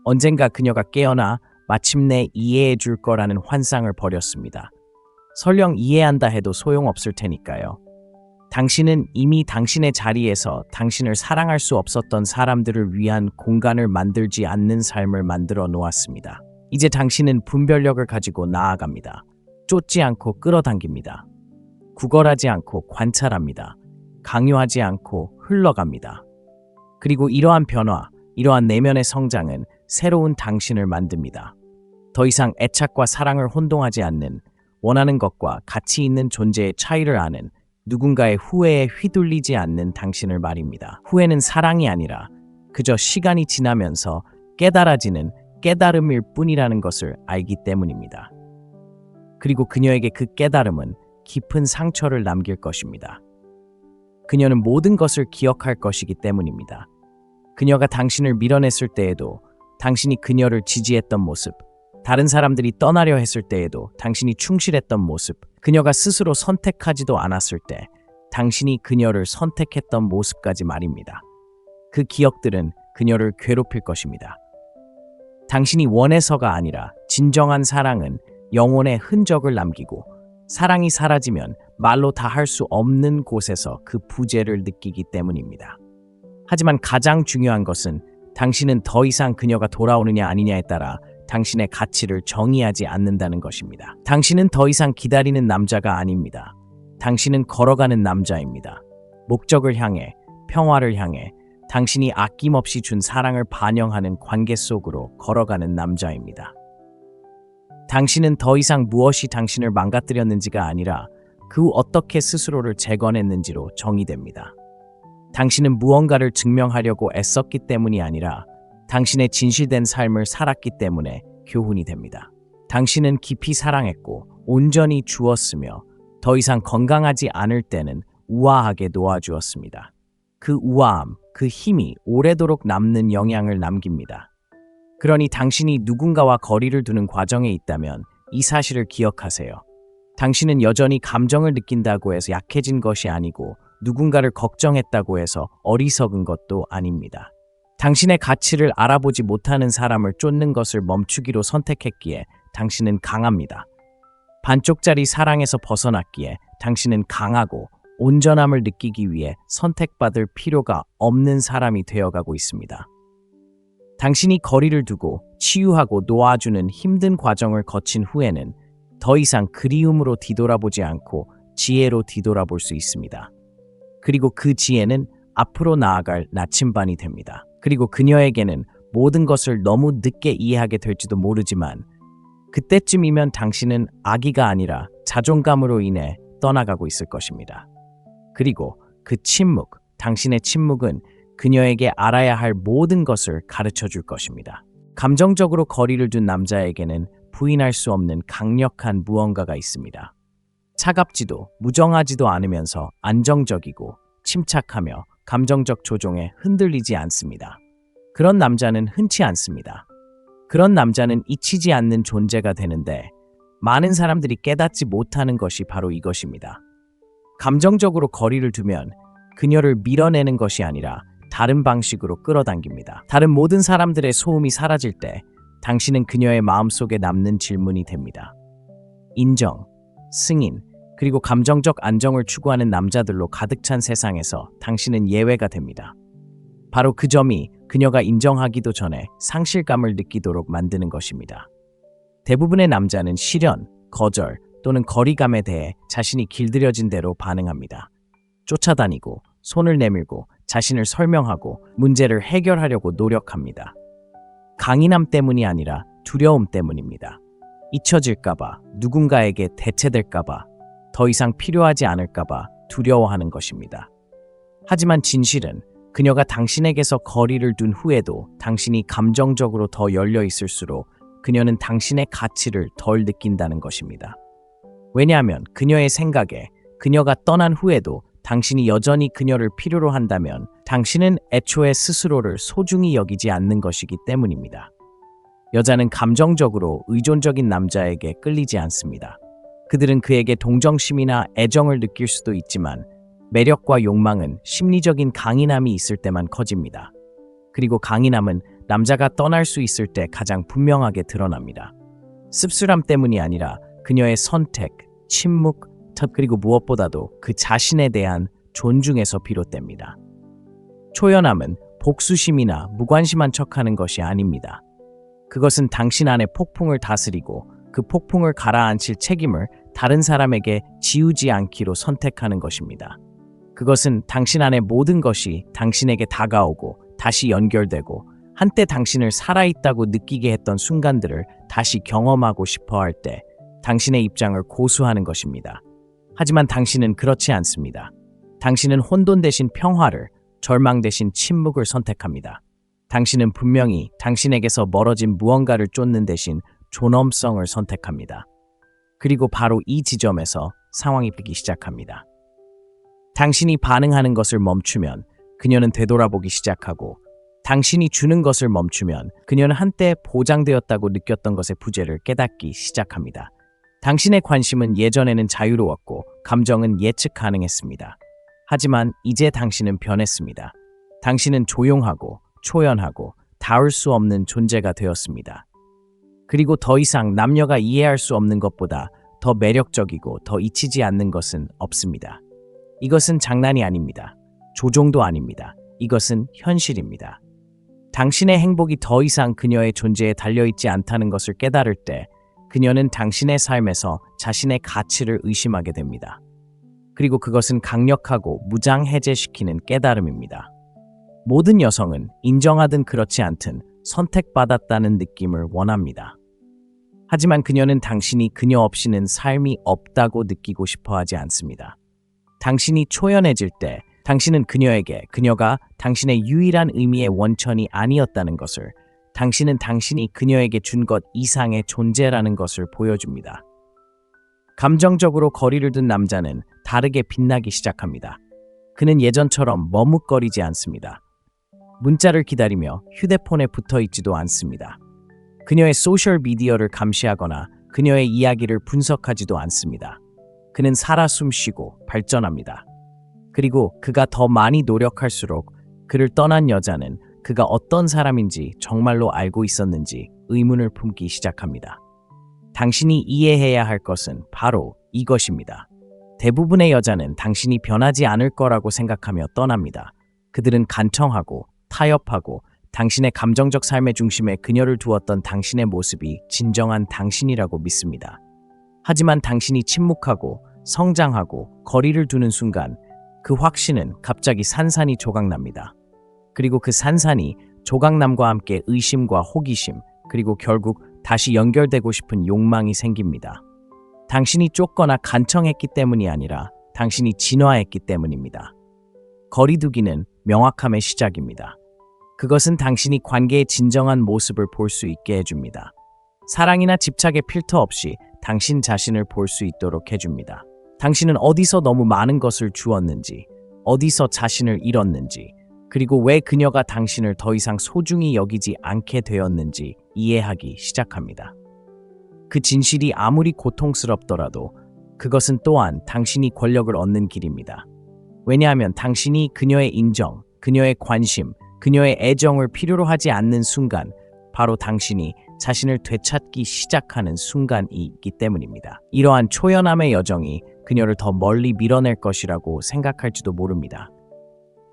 언젠가 그녀가 깨어나 마침내 이해해 줄 거라는 환상을 버렸습니다. 설령 이해한다 해도 소용없을 테니까요. 당신은 이미 당신의 자리에서 당신을 사랑할 수 없었던 사람들을 위한 공간을 만들지 않는 삶을 만들어 놓았습니다. 이제 당신은 분별력을 가지고 나아갑니다. 쫓지 않고 끌어당깁니다. 구걸하지 않고 관찰합니다. 강요하지 않고 흘러갑니다. 그리고 이러한 변화, 이러한 내면의 성장은 새로운 당신을 만듭니다. 더 이상 애착과 사랑을 혼동하지 않는, 원하는 것과 가치 있는 존재의 차이를 아는, 누군가의 후회에 휘둘리지 않는 당신을 말입니다. 후회는 사랑이 아니라 그저 시간이 지나면서 깨달아지는 깨달음일 뿐이라는 것을 알기 때문입니다. 그리고 그녀에게 그 깨달음은 깊은 상처를 남길 것입니다. 그녀는 모든 것을 기억할 것이기 때문입니다. 그녀가 당신을 밀어냈을 때에도 당신이 그녀를 지지했던 모습, 다른 사람들이 떠나려 했을 때에도 당신이 충실했던 모습, 그녀가 스스로 선택하지도 않았을 때 당신이 그녀를 선택했던 모습까지 말입니다. 그 기억들은 그녀를 괴롭힐 것입니다. 당신이 원해서가 아니라 진정한 사랑은 영혼의 흔적을 남기고, 사랑이 사라지면 말로 다 할 수 없는 곳에서 그 부재를 느끼기 때문입니다. 하지만 가장 중요한 것은 당신은 더 이상 그녀가 돌아오느냐 아니냐에 따라 당신의 가치를 정의하지 않는다는 것입니다. 당신은 더 이상 기다리는 남자가 아닙니다. 당신은 걸어가는 남자입니다. 목적을 향해, 평화를 향해, 당신이 아낌없이 준 사랑을 반영하는 관계 속으로 걸어가는 남자입니다. 당신은 더 이상 무엇이 당신을 망가뜨렸는지가 아니라 그 후 어떻게 스스로를 재건했는지로 정의됩니다. 당신은 무언가를 증명하려고 애썼기 때문이 아니라 당신의 진실된 삶을 살았기 때문에 교훈이 됩니다. 당신은 깊이 사랑했고 온전히 주었으며 더 이상 건강하지 않을 때는 우아하게 놓아주었습니다. 그 우아함, 그 힘이 오래도록 남는 영향을 남깁니다. 그러니 당신이 누군가와 거리를 두는 과정에 있다면 이 사실을 기억하세요. 당신은 여전히 감정을 느낀다고 해서 약해진 것이 아니고 누군가를 걱정했다고 해서 어리석은 것도 아닙니다. 당신의 가치를 알아보지 못하는 사람을 쫓는 것을 멈추기로 선택했기에 당신은 강합니다. 반쪽짜리 사랑에서 벗어났기에 당신은 강하고 온전함을 느끼기 위해 선택받을 필요가 없는 사람이 되어가고 있습니다. 당신이 거리를 두고 치유하고 놓아주는 힘든 과정을 거친 후에는 더 이상 그리움으로 뒤돌아보지 않고 지혜로 뒤돌아볼 수 있습니다. 그리고 그 지혜는 앞으로 나아갈 나침반이 됩니다. 그리고 그녀에게는 모든 것을 너무 늦게 이해하게 될지도 모르지만 그때쯤이면 당신은 아기가 아니라 자존감으로 인해 떠나가고 있을 것입니다. 그리고 그 침묵, 당신의 침묵은 그녀에게 알아야 할 모든 것을 가르쳐 줄 것입니다. 감정적으로 거리를 둔 남자에게는 부인할 수 없는 강력한 무언가가 있습니다. 차갑지도 무정하지도 않으면서 안정적이고 침착하며 감정적 조종에 흔들리지 않습니다. 그런 남자는 흔치 않습니다. 그런 남자는 잊히지 않는 존재가 되는데 많은 사람들이 깨닫지 못하는 것이 바로 이것입니다. 감정적으로 거리를 두면 그녀를 밀어내는 것이 아니라 다른 방식으로 끌어당깁니다. 다른 모든 사람들의 소음이 사라질 때 당신은 그녀의 마음속에 남는 질문이 됩니다. 인정, 승인, 그리고 감정적 안정을 추구하는 남자들로 가득 찬 세상에서 당신은 예외가 됩니다. 바로 그 점이 그녀가 인정하기도 전에 상실감을 느끼도록 만드는 것입니다. 대부분의 남자는 시련, 거절 또는 거리감에 대해 자신이 길들여진 대로 반응합니다. 쫓아다니고 손을 내밀고 자신을 설명하고 문제를 해결하려고 노력합니다. 강인함 때문이 아니라 두려움 때문입니다. 잊혀질까봐, 누군가에게 대체될까봐, 더 이상 필요하지 않을까봐 두려워하는 것입니다. 하지만 진실은 그녀가 당신에게서 거리를 둔 후에도 당신이 감정적으로 더 열려 있을수록 그녀는 당신의 가치를 덜 느낀다는 것입니다. 왜냐하면 그녀의 생각에 그녀가 떠난 후에도 당신이 여전히 그녀를 필요로 한다면 당신은 애초에 스스로를 소중히 여기지 않는 것이기 때문입니다. 여자는 감정적으로 의존적인 남자에게 끌리지 않습니다. 그들은 그에게 동정심이나 애정을 느낄 수도 있지만 매력과 욕망은 심리적인 강인함이 있을 때만 커집니다. 그리고 강인함은 남자가 떠날 수 있을 때 가장 분명하게 드러납니다. 씁쓸함 때문이 아니라 그녀의 선택, 침묵, 그리고 무엇보다도 그 자신에 대한 존중에서 비롯됩니다. 초연함은 복수심이나 무관심한 척하는 것이 아닙니다. 그것은 당신 안에 폭풍을 다스리고 그 폭풍을 가라앉힐 책임을 다른 사람에게 지우지 않기로 선택하는 것입니다. 그것은 당신 안의 모든 것이 당신에게 다가오고 다시 연결되고 한때 당신을 살아있다고 느끼게 했던 순간들을 다시 경험하고 싶어 할 때 당신의 입장을 고수하는 것입니다. 하지만 당신은 그렇지 않습니다. 당신은 혼돈 대신 평화를, 절망 대신 침묵을 선택합니다. 당신은 분명히 당신에게서 멀어진 무언가를 쫓는 대신 존엄성을 선택합니다. 그리고 바로 이 지점에서 상황이 바뀌기 시작합니다. 당신이 반응하는 것을 멈추면 그녀는 되돌아보기 시작하고, 당신이 주는 것을 멈추면 그녀는 한때 보장되었다고 느꼈던 것의 부재를 깨닫기 시작합니다. 당신의 관심은 예전에는 자유로웠고 감정은 예측 가능했습니다. 하지만 이제 당신은 변했습니다. 당신은 조용하고 초연하고 닿을 수 없는 존재가 되었습니다. 그리고 더 이상 남녀가 이해할 수 없는 것보다 더 매력적이고 더 잊히지 않는 것은 없습니다. 이것은 장난이 아닙니다. 조종도 아닙니다. 이것은 현실입니다. 당신의 행복이 더 이상 그녀의 존재에 달려있지 않다는 것을 깨달을 때 그녀는 당신의 삶에서 자신의 가치를 의심하게 됩니다. 그리고 그것은 강력하고 무장해제시키는 깨달음입니다. 모든 여성은 인정하든 그렇지 않든 선택받았다는 느낌을 원합니다. 하지만 그녀는 당신이 그녀 없이는 삶이 없다고 느끼고 싶어 하지 않습니다. 당신이 초연해질 때 당신은 그녀에게 그녀가 당신의 유일한 의미의 원천이 아니었다는 것을, 당신은 당신이 그녀에게 준 것 이상의 존재라는 것을 보여줍니다. 감정적으로 거리를 둔 남자는 다르게 빛나기 시작합니다. 그는 예전처럼 머뭇거리지 않습니다. 문자를 기다리며 휴대폰에 붙어 있지도 않습니다. 그녀의 소셜미디어를 감시하거나 그녀의 이야기를 분석하지도 않습니다. 그는 살아 숨쉬고 발전합니다. 그리고 그가 더 많이 노력할수록 그를 떠난 여자는 그가 어떤 사람인지 정말로 알고 있었는지 의문을 품기 시작합니다. 당신이 이해해야 할 것은 바로 이것입니다. 대부분의 여자는 당신이 변하지 않을 거라고 생각하며 떠납니다. 그들은 간청하고 타협하고 당신의 감정적 삶의 중심에 그녀를 두었던 당신의 모습이 진정한 당신이라고 믿습니다. 하지만 당신이 침묵하고 성장하고 거리를 두는 순간 그 확신은 갑자기 산산이 조각납니다. 그리고 그 산산이 조각남과 함께 의심과 호기심, 그리고 결국 다시 연결되고 싶은 욕망이 생깁니다. 당신이 쫓거나 간청했기 때문이 아니라 당신이 진화했기 때문입니다. 거리두기는 명확함의 시작입니다. 그것은 당신이 관계의 진정한 모습을 볼 수 있게 해줍니다. 사랑이나 집착의 필터 없이 당신 자신을 볼 수 있도록 해줍니다. 당신은 어디서 너무 많은 것을 주었는지, 어디서 자신을 잃었는지, 그리고 왜 그녀가 당신을 더 이상 소중히 여기지 않게 되었는지 이해하기 시작합니다. 그 진실이 아무리 고통스럽더라도 그것은 또한 당신이 권력을 얻는 길입니다. 왜냐하면 당신이 그녀의 인정, 그녀의 관심, 그녀의 애정을 필요로 하지 않는 순간, 바로 당신이 자신을 되찾기 시작하는 순간이기 때문입니다. 이러한 초연함의 여정이 그녀를 더 멀리 밀어낼 것이라고 생각할지도 모릅니다.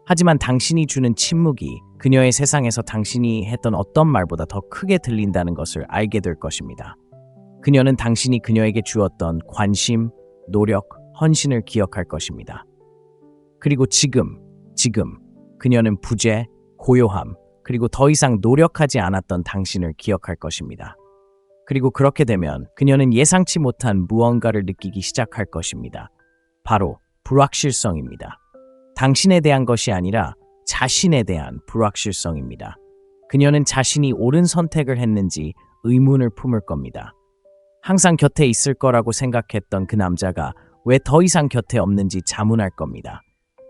하지만 당신이 주는 침묵이 그녀의 세상에서 당신이 했던 어떤 말보다 더 크게 들린다는 것을 알게 될 것입니다. 그녀는 당신이 그녀에게 주었던 관심, 노력, 헌신을 기억할 것입니다. 그리고 지금 그녀는 부재, 고요함, 그리고 더 이상 노력하지 않았던 당신을 기억할 것입니다. 그리고 그렇게 되면 그녀는 예상치 못한 무언가를 느끼기 시작할 것입니다. 바로 불확실성입니다. 당신에 대한 것이 아니라 자신에 대한 불확실성입니다. 그녀는 자신이 옳은 선택을 했는지 의문을 품을 겁니다. 항상 곁에 있을 거라고 생각했던 그 남자가 왜 더 이상 곁에 없는지 자문할 겁니다.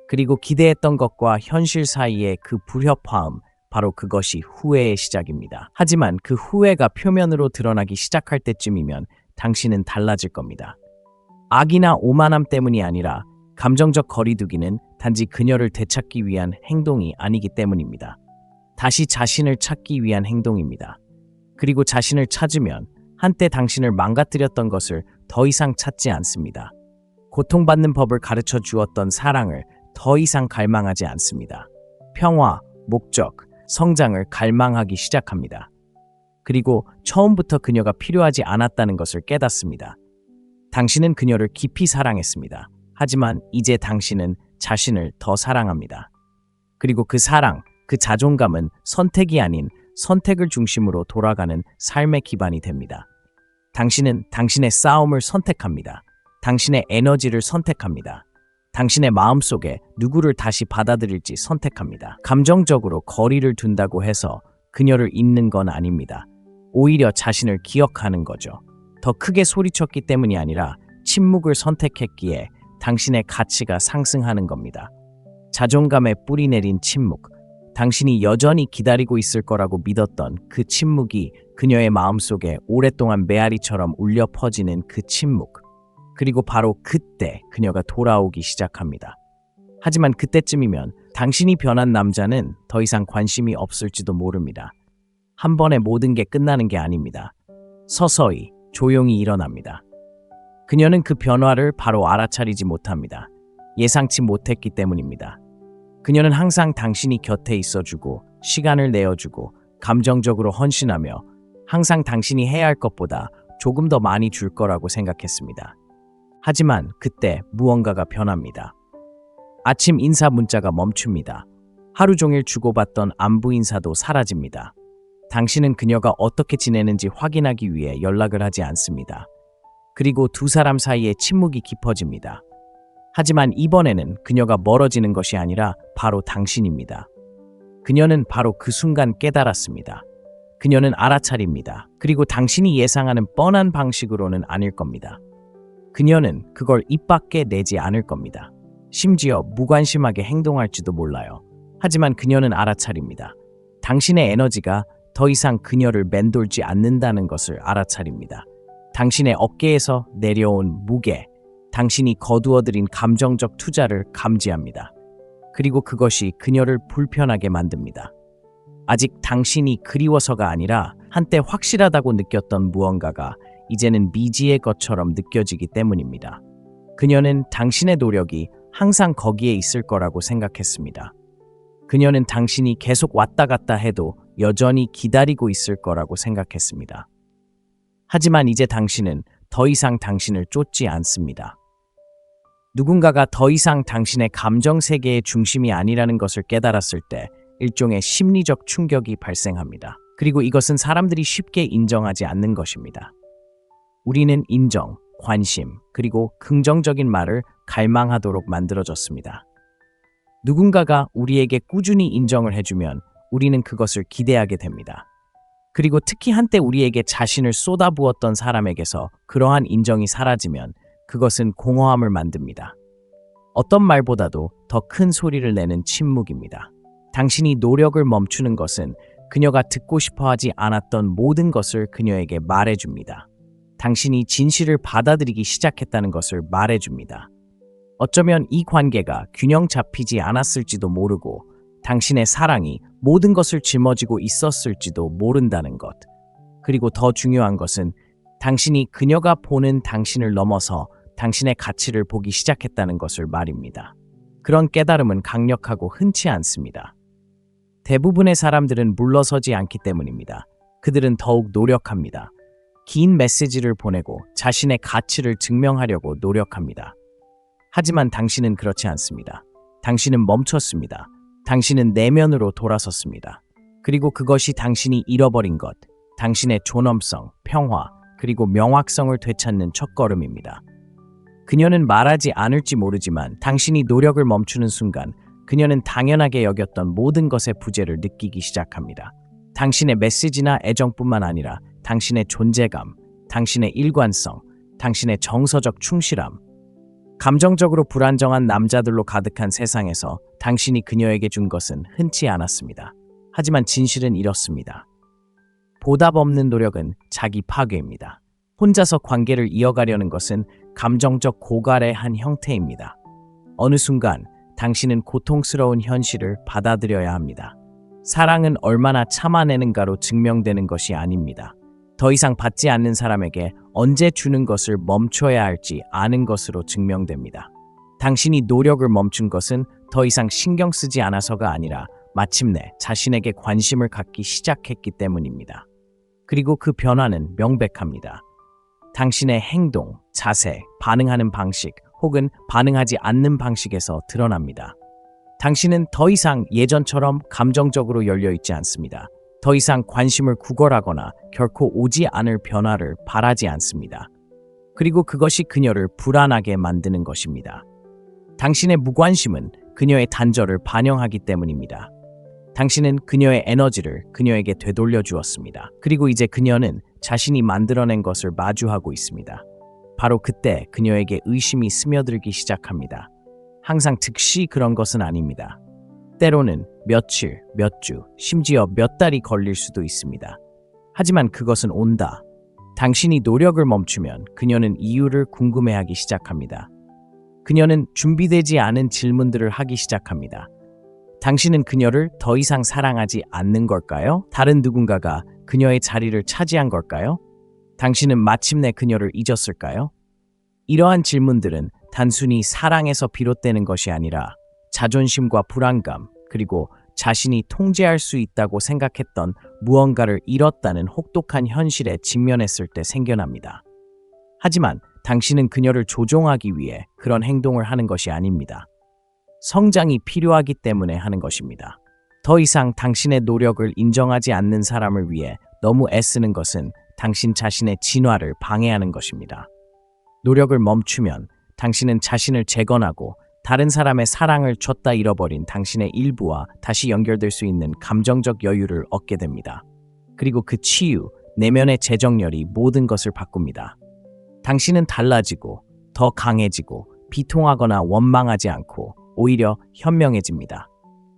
그리고 기대했던 것과 현실 사이의 그 불협화음, 바로 그것이 후회의 시작입니다. 하지만 그 후회가 표면으로 드러나기 시작할 때쯤이면 당신은 달라질 겁니다. 악이나 오만함 때문이 아니라 감정적 거리두기는 단지 그녀를 되찾기 위한 행동이 아니기 때문입니다. 다시 자신을 찾기 위한 행동입니다. 그리고 자신을 찾으면 한때 당신을 망가뜨렸던 것을 더 이상 찾지 않습니다. 고통받는 법을 가르쳐 주었던 사랑을 더 이상 갈망하지 않습니다. 평화, 목적, 성장을 갈망하기 시작합니다. 그리고 처음부터 그녀가 필요하지 않았다는 것을 깨닫습니다. 당신은 그녀를 깊이 사랑했습니다. 하지만 이제 당신은 자신을 더 사랑합니다. 그리고 그 사랑, 그 자존감은 선택이 아닌 선택을 중심으로 돌아가는 삶의 기반이 됩니다. 당신은 당신의 싸움을 선택합니다. 당신의 에너지를 선택합니다. 당신의 마음속에 누구를 다시 받아들일지 선택합니다. 감정적으로 거리를 둔다고 해서 그녀를 잊는 건 아닙니다. 오히려 자신을 기억하는 거죠. 더 크게 소리쳤기 때문이 아니라 침묵을 선택했기에 당신의 가치가 상승하는 겁니다. 자존감에 뿌리 내린 침묵. 당신이 여전히 기다리고 있을 거라고 믿었던 그 침묵이 그녀의 마음속에 오랫동안 메아리처럼 울려 퍼지는 그 침묵. 그리고 바로 그때 그녀가 돌아오기 시작합니다. 하지만 그때쯤이면 당신이 변한 남자는 더 이상 관심이 없을지도 모릅니다. 한 번에 모든 게 끝나는 게 아닙니다. 서서히, 조용히 일어납니다. 그녀는 그 변화를 바로 알아차리지 못합니다. 예상치 못했기 때문입니다. 그녀는 항상 당신이 곁에 있어주고, 시간을 내어주고, 감정적으로 헌신하며 항상 당신이 해야 할 것보다 조금 더 많이 줄 거라고 생각했습니다. 하지만 그때 무언가가 변합니다. 아침 인사 문자가 멈춥니다. 하루 종일 주고받던 안부 인사도 사라집니다. 당신은 그녀가 어떻게 지내는지 확인하기 위해 연락을 하지 않습니다. 그리고 두 사람 사이에 침묵이 깊어집니다. 하지만 이번에는 그녀가 멀어지는 것이 아니라 바로 당신입니다. 그녀는 바로 그 순간 깨달았습니다. 그녀는 알아차립니다. 그리고 당신이 예상하는 뻔한 방식으로는 아닐 겁니다. 그녀는 그걸 입 밖에 내지 않을 겁니다. 심지어 무관심하게 행동할지도 몰라요. 하지만 그녀는 알아차립니다. 당신의 에너지가 더 이상 그녀를 맴돌지 않는다는 것을 알아차립니다. 당신의 어깨에서 내려온 무게, 당신이 거두어들인 감정적 투자를 감지합니다. 그리고 그것이 그녀를 불편하게 만듭니다. 아직 당신이 그리워서가 아니라 한때 확실하다고 느꼈던 무언가가 이제는 미지의 것처럼 느껴지기 때문입니다. 그녀는 당신의 노력이 항상 거기에 있을 거라고 생각했습니다. 그녀는 당신이 계속 왔다 갔다 해도 여전히 기다리고 있을 거라고 생각했습니다. 하지만 이제 당신은 더 이상 당신을 쫓지 않습니다. 누군가가 더 이상 당신의 감정 세계의 중심이 아니라는 것을 깨달았을 때 일종의 심리적 충격이 발생합니다. 그리고 이것은 사람들이 쉽게 인정하지 않는 것입니다. 우리는 인정, 관심, 그리고 긍정적인 말을 갈망하도록 만들어졌습니다. 누군가가 우리에게 꾸준히 인정을 해주면 우리는 그것을 기대하게 됩니다. 그리고 특히 한때 우리에게 자신을 쏟아부었던 사람에게서 그러한 인정이 사라지면 그것은 공허함을 만듭니다. 어떤 말보다도 더 큰 소리를 내는 침묵입니다. 당신이 노력을 멈추는 것은 그녀가 듣고 싶어 하지 않았던 모든 것을 그녀에게 말해줍니다. 당신이 진실을 받아들이기 시작했다는 것을 말해줍니다. 어쩌면 이 관계가 균형 잡히지 않았을지도 모르고 당신의 사랑이 모든 것을 짊어지고 있었을지도 모른다는 것. 그리고 더 중요한 것은 당신이 그녀가 보는 당신을 넘어서 당신의 가치를 보기 시작했다는 것을 말입니다. 그런 깨달음은 강력하고 흔치 않습니다. 대부분의 사람들은 물러서지 않기 때문입니다. 그들은 더욱 노력합니다. 긴 메시지를 보내고 자신의 가치를 증명하려고 노력합니다. 하지만 당신은 그렇지 않습니다. 당신은 멈췄습니다. 당신은 내면으로 돌아섰습니다. 그리고 그것이 당신이 잃어버린 것, 당신의 존엄성, 평화, 그리고 명확성을 되찾는 첫걸음입니다. 그녀는 말하지 않을지 모르지만 당신이 노력을 멈추는 순간 그녀는 당연하게 여겼던 모든 것의 부재를 느끼기 시작합니다. 당신의 메시지나 애정뿐만 아니라 당신의 존재감, 당신의 일관성, 당신의 정서적 충실함. 감정적으로 불안정한 남자들로 가득한 세상에서 당신이 그녀에게 준 것은 흔치 않았습니다. 하지만 진실은 이렇습니다. 보답 없는 노력은 자기 파괴입니다. 혼자서 관계를 이어가려는 것은 감정적 고갈의 한 형태입니다. 어느 순간 당신은 고통스러운 현실을 받아들여야 합니다. 사랑은 얼마나 참아내는가로 증명되는 것이 아닙니다. 더 이상 받지 않는 사람에게 언제 주는 것을 멈춰야 할지 아는 것으로 증명됩니다. 당신이 노력을 멈춘 것은 더 이상 신경 쓰지 않아서가 아니라 마침내 자신에게 관심을 갖기 시작했기 때문입니다. 그리고 그 변화는 명백합니다. 당신의 행동, 자세, 반응하는 방식 혹은 반응하지 않는 방식에서 드러납니다. 당신은 더 이상 예전처럼 감정적으로 열려 있지 않습니다. 더 이상 관심을 구걸하거나 결코 오지 않을 변화를 바라지 않습니다. 그리고 그것이 그녀를 불안하게 만드는 것입니다. 당신의 무관심은 그녀의 단절을 반영하기 때문입니다. 당신은 그녀의 에너지를 그녀에게 되돌려 주었습니다. 그리고 이제 그녀는 자신이 만들어낸 것을 마주하고 있습니다. 바로 그때 그녀에게 의심이 스며들기 시작합니다. 항상 즉시 그런 것은 아닙니다. 때로는 며칠, 몇 주, 심지어 몇 달이 걸릴 수도 있습니다. 하지만 그것은 온다. 당신이 노력을 멈추면 그녀는 이유를 궁금해하기 시작합니다. 그녀는 준비되지 않은 질문들을 하기 시작합니다. 당신은 그녀를 더 이상 사랑하지 않는 걸까요? 다른 누군가가 그녀의 자리를 차지한 걸까요? 당신은 마침내 그녀를 잊었을까요? 이러한 질문들은 단순히 사랑에서 비롯되는 것이 아니라 자존심과 불안감, 그리고 자신이 통제할 수 있다고 생각했던 무언가를 잃었다는 혹독한 현실에 직면했을 때 생겨납니다. 하지만 당신은 그녀를 조종하기 위해 그런 행동을 하는 것이 아닙니다. 성장이 필요하기 때문에 하는 것입니다. 더 이상 당신의 노력을 인정하지 않는 사람을 위해 너무 애쓰는 것은 당신 자신의 진화를 방해하는 것입니다. 노력을 멈추면 당신은 자신을 재건하고 다른 사람의 사랑을 줬다 잃어버린 당신의 일부와 다시 연결될 수 있는 감정적 여유를 얻게 됩니다. 그리고 그 치유, 내면의 재정렬이 모든 것을 바꿉니다. 당신은 달라지고 더 강해지고 비통하거나 원망하지 않고 오히려 현명해집니다.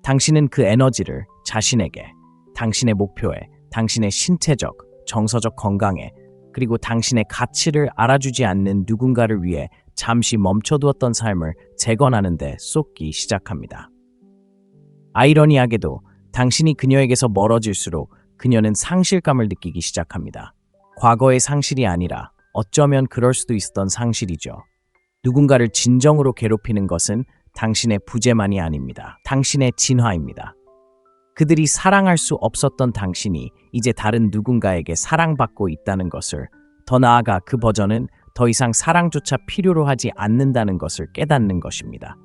당신은 그 에너지를 자신에게, 당신의 목표에, 당신의 신체적, 정서적 건강에, 그리고 당신의 가치를 알아주지 않는 누군가를 위해 잠시 멈춰두었던 삶을 재건하는 데 쏟기 시작합니다. 아이러니하게도 당신이 그녀에게서 멀어질수록 그녀는 상실감을 느끼기 시작합니다. 과거의 상실이 아니라 어쩌면 그럴 수도 있었던 상실이죠. 누군가를 진정으로 괴롭히는 것은 당신의 부재만이 아닙니다. 당신의 진화입니다. 그들이 사랑할 수 없었던 당신이 이제 다른 누군가에게 사랑받고 있다는 것을, 더 나아가 그 버전은 더 이상 사랑조차 필요로 하지 않는다는 것을 깨닫는 것입니다.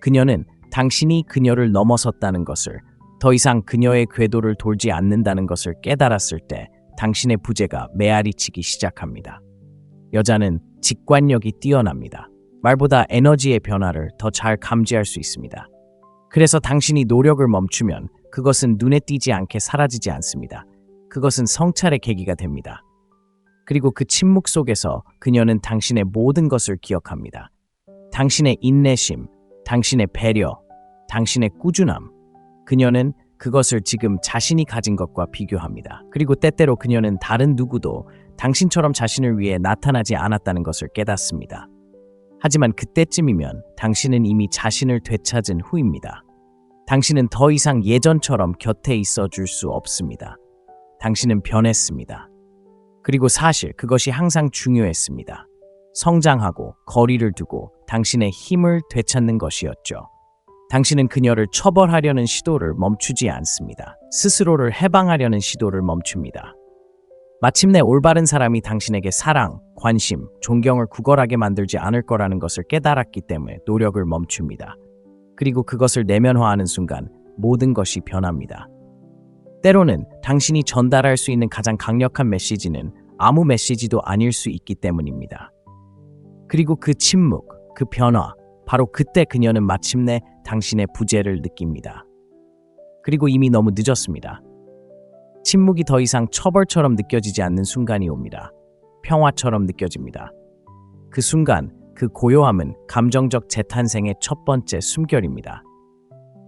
그녀는 당신이 그녀를 넘어섰다는 것을, 더 이상 그녀의 궤도를 돌지 않는다는 것을 깨달았을 때 당신의 부재가 메아리치기 시작합니다. 여자는 직관력이 뛰어납니다. 말보다 에너지의 변화를 더 잘 감지할 수 있습니다. 그래서 당신이 노력을 멈추면 그것은 눈에 띄지 않게 사라지지 않습니다. 그것은 성찰의 계기가 됩니다. 그리고 그 침묵 속에서 그녀는 당신의 모든 것을 기억합니다. 당신의 인내심, 당신의 배려, 당신의 꾸준함. 그녀는 그것을 지금 자신이 가진 것과 비교합니다. 그리고 때때로 그녀는 다른 누구도 당신처럼 자신을 위해 나타나지 않았다는 것을 깨닫습니다. 하지만 그때쯤이면 당신은 이미 자신을 되찾은 후입니다. 당신은 더 이상 예전처럼 곁에 있어 줄 수 없습니다. 당신은 변했습니다. 그리고 사실 그것이 항상 중요했습니다. 성장하고 거리를 두고 당신의 힘을 되찾는 것이었죠. 당신은 그녀를 처벌하려는 시도를 멈추지 않습니다. 스스로를 해방하려는 시도를 멈춥니다. 마침내 올바른 사람이 당신에게 사랑, 관심, 존경을 구걸하게 만들지 않을 거라는 것을 깨달았기 때문에 노력을 멈춥니다. 그리고 그것을 내면화하는 순간 모든 것이 변합니다. 때로는 당신이 전달할 수 있는 가장 강력한 메시지는 아무 메시지도 아닐 수 있기 때문입니다. 그리고 그 침묵, 그 변화, 바로 그때 그녀는 마침내 당신의 부재를 느낍니다. 그리고 이미 너무 늦었습니다. 침묵이 더 이상 처벌처럼 느껴지지 않는 순간이 옵니다. 평화처럼 느껴집니다. 그 순간, 그 고요함은 감정적 재탄생의 첫 번째 숨결입니다.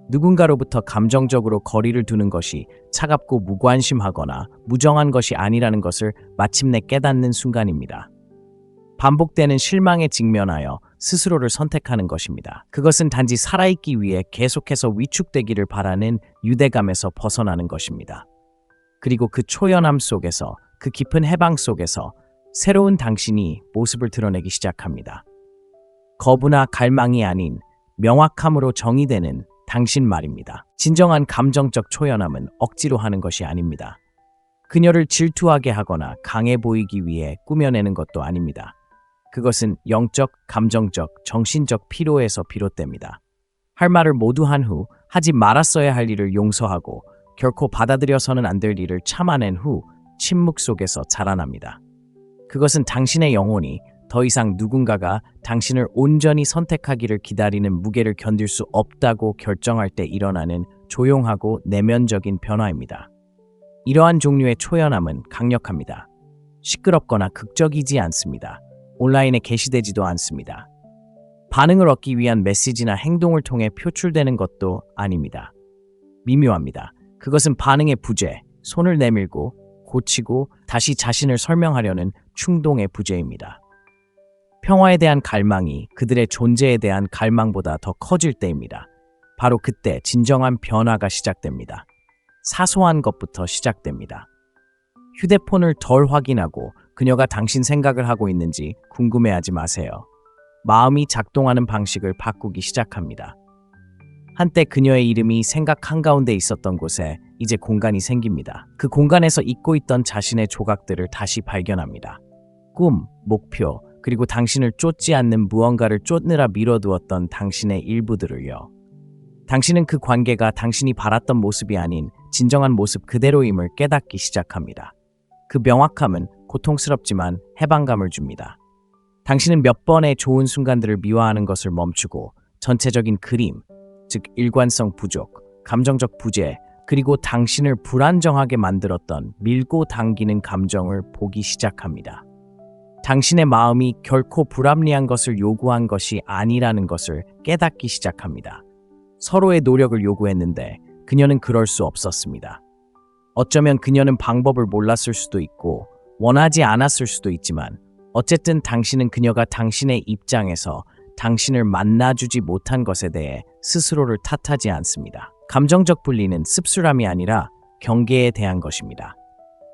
누군가로부터 감정적으로 거리를 두는 것이 차갑고 무관심하거나 무정한 것이 아니라는 것을 마침내 깨닫는 순간입니다. 반복되는 실망에 직면하여 스스로를 선택하는 것입니다. 그것은 단지 살아있기 위해 계속해서 위축되기를 바라는 유대감에서 벗어나는 것입니다. 그리고 그 초연함 속에서 그 깊은 해방 속에서 새로운 당신이 모습을 드러내기 시작합니다. 거부나 갈망이 아닌 명확함으로 정의되는 당신 말입니다. 진정한 감정적 초연함은 억지로 하는 것이 아닙니다. 그녀를 질투하게 하거나 강해 보이기 위해 꾸며내는 것도 아닙니다. 그것은 영적, 감정적, 정신적 피로에서 비롯됩니다. 할 말을 모두 한 후 하지 말았어야 할 일을 용서하고 결코 받아들여서는 안 될 일을 참아낸 후 침묵 속에서 자라납니다. 그것은 당신의 영혼이 더 이상 누군가가 당신을 온전히 선택하기를 기다리는 무게를 견딜 수 없다고 결정할 때 일어나는 조용하고 내면적인 변화입니다. 이러한 종류의 초연함은 강력합니다. 시끄럽거나 극적이지 않습니다. 온라인에 게시되지도 않습니다. 반응을 얻기 위한 메시지나 행동을 통해 표출되는 것도 아닙니다. 미묘합니다. 그것은 반응의 부재, 손을 내밀고 고치고 다시 자신을 설명하려는 충동의 부재입니다. 평화에 대한 갈망이 그들의 존재에 대한 갈망보다 더 커질 때입니다. 바로 그때 진정한 변화가 시작됩니다. 사소한 것부터 시작됩니다. 휴대폰을 덜 확인하고 그녀가 당신 생각을 하고 있는지 궁금해하지 마세요. 마음이 작동하는 방식을 바꾸기 시작합니다. 한때 그녀의 이름이 생각 한가운데 있었던 곳에 이제 공간이 생깁니다. 그 공간에서 잊고 있던 자신의 조각들을 다시 발견합니다. 꿈, 목표, 그리고 당신을 쫓지 않는 무언가를 쫓느라 미뤄두었던 당신의 일부들을요. 당신은 그 관계가 당신이 바랐던 모습이 아닌 진정한 모습 그대로임을 깨닫기 시작합니다. 그 명확함은 고통스럽지만 해방감을 줍니다. 당신은 몇 번의 좋은 순간들을 미화하는 것을 멈추고 전체적인 그림, 즉 일관성 부족, 감정적 부재, 그리고 당신을 불안정하게 만들었던 밀고 당기는 감정을 보기 시작합니다. 당신의 마음이 결코 불합리한 것을 요구한 것이 아니라는 것을 깨닫기 시작합니다. 서로의 노력을 요구했는데 그녀는 그럴 수 없었습니다. 어쩌면 그녀는 방법을 몰랐을 수도 있고 원하지 않았을 수도 있지만 어쨌든 당신은 그녀가 당신의 입장에서 당신을 만나주지 못한 것에 대해 스스로를 탓하지 않습니다. 감정적 분리는 씁쓸함이 아니라 경계에 대한 것입니다.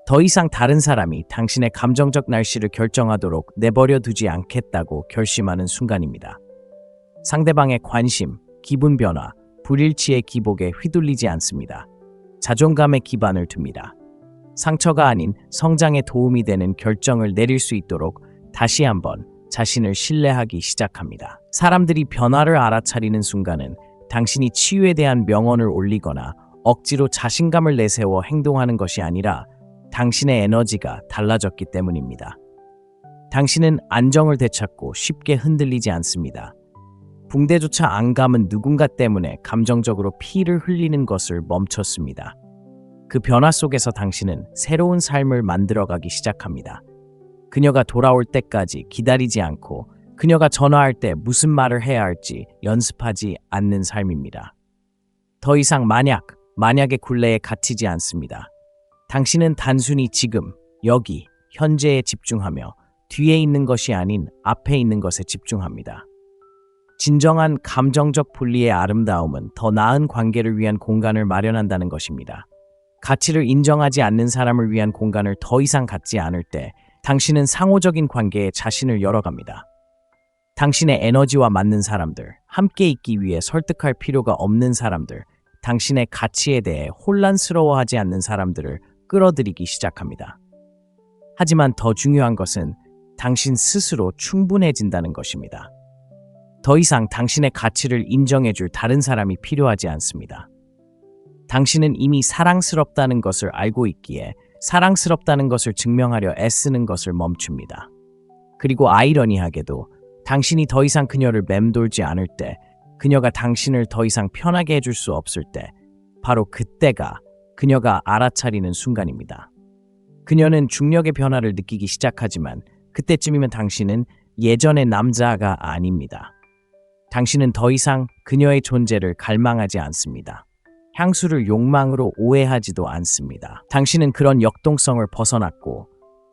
더 이상 다른 사람이 당신의 감정적 날씨를 결정하도록 내버려 두지 않겠다고 결심하는 순간입니다. 상대방의 관심, 기분 변화, 불일치의 기복에 휘둘리지 않습니다. 자존감에 기반을 둡니다. 상처가 아닌 성장에 도움이 되는 결정을 내릴 수 있도록 다시 한번 자신을 신뢰하기 시작합니다. 사람들이 변화를 알아차리는 순간은 당신이 치유에 대한 명언을 올리거나 억지로 자신감을 내세워 행동하는 것이 아니라 당신의 에너지가 달라졌기 때문입니다. 당신은 안정을 되찾고 쉽게 흔들리지 않습니다. 붕대조차 안 감은 누군가 때문에 감정적으로 피를 흘리는 것을 멈췄습니다. 그 변화 속에서 당신은 새로운 삶을 만들어가기 시작합니다. 그녀가 돌아올 때까지 기다리지 않고 그녀가 전화할 때 무슨 말을 해야 할지 연습하지 않는 삶입니다. 더 이상 만약의 굴레에 갇히지 않습니다. 당신은 단순히 지금, 여기, 현재에 집중하며 뒤에 있는 것이 아닌 앞에 있는 것에 집중합니다. 진정한 감정적 분리의 아름다움은 더 나은 관계를 위한 공간을 마련한다는 것입니다. 가치를 인정하지 않는 사람을 위한 공간을 더 이상 갖지 않을 때 당신은 상호적인 관계에 자신을 열어갑니다. 당신의 에너지와 맞는 사람들, 함께 있기 위해 설득할 필요가 없는 사람들, 당신의 가치에 대해 혼란스러워하지 않는 사람들을 끌어들이기 시작합니다. 하지만 더 중요한 것은 당신 스스로 충분해진다는 것입니다. 더 이상 당신의 가치를 인정해줄 다른 사람이 필요하지 않습니다. 당신은 이미 사랑스럽다는 것을 알고 있기에 사랑스럽다는 것을 증명하려 애쓰는 것을 멈춥니다. 그리고 아이러니하게도 당신이 더 이상 그녀를 맴돌지 않을 때, 그녀가 당신을 더 이상 편하게 해줄 수 없을 때, 바로 그때가 그녀가 알아차리는 순간입니다. 그녀는 중력의 변화를 느끼기 시작하지만 그때쯤이면 당신은 예전의 남자가 아닙니다. 당신은 더 이상 그녀의 존재를 갈망하지 않습니다. 향수를 욕망으로 오해하지도 않습니다. 당신은 그런 역동성을 벗어났고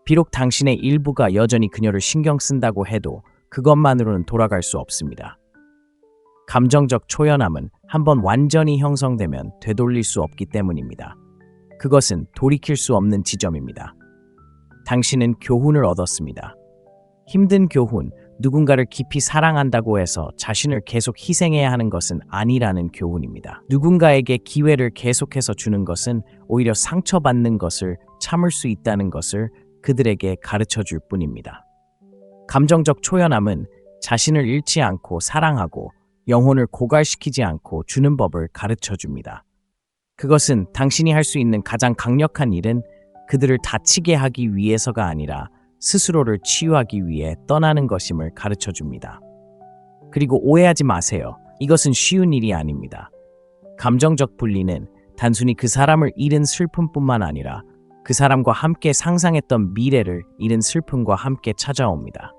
비록 당신의 일부가 여전히 그녀를 신경 쓴다고 해도 그것만으로는 돌아갈 수 없습니다. 감정적 초연함은 한번 완전히 형성되면 되돌릴 수 없기 때문입니다. 그것은 돌이킬 수 없는 지점입니다. 당신은 교훈을 얻었습니다. 힘든 교훈, 누군가를 깊이 사랑한다고 해서 자신을 계속 희생해야 하는 것은 아니라는 교훈입니다. 누군가에게 기회를 계속해서 주는 것은 오히려 상처받는 것을 참을 수 있다는 것을 그들에게 가르쳐 줄 뿐입니다. 감정적 초연함은 자신을 잃지 않고 사랑하고 영혼을 고갈시키지 않고 주는 법을 가르쳐 줍니다. 그것은 당신이 할 수 있는 가장 강력한 일은 그들을 다치게 하기 위해서가 아니라 스스로를 치유하기 위해 떠나는 것임을 가르쳐 줍니다. 그리고 오해하지 마세요. 이것은 쉬운 일이 아닙니다. 감정적 분리는 단순히 그 사람을 잃은 슬픔뿐만 아니라 그 사람과 함께 상상했던 미래를 잃은 슬픔과 함께 찾아옵니다.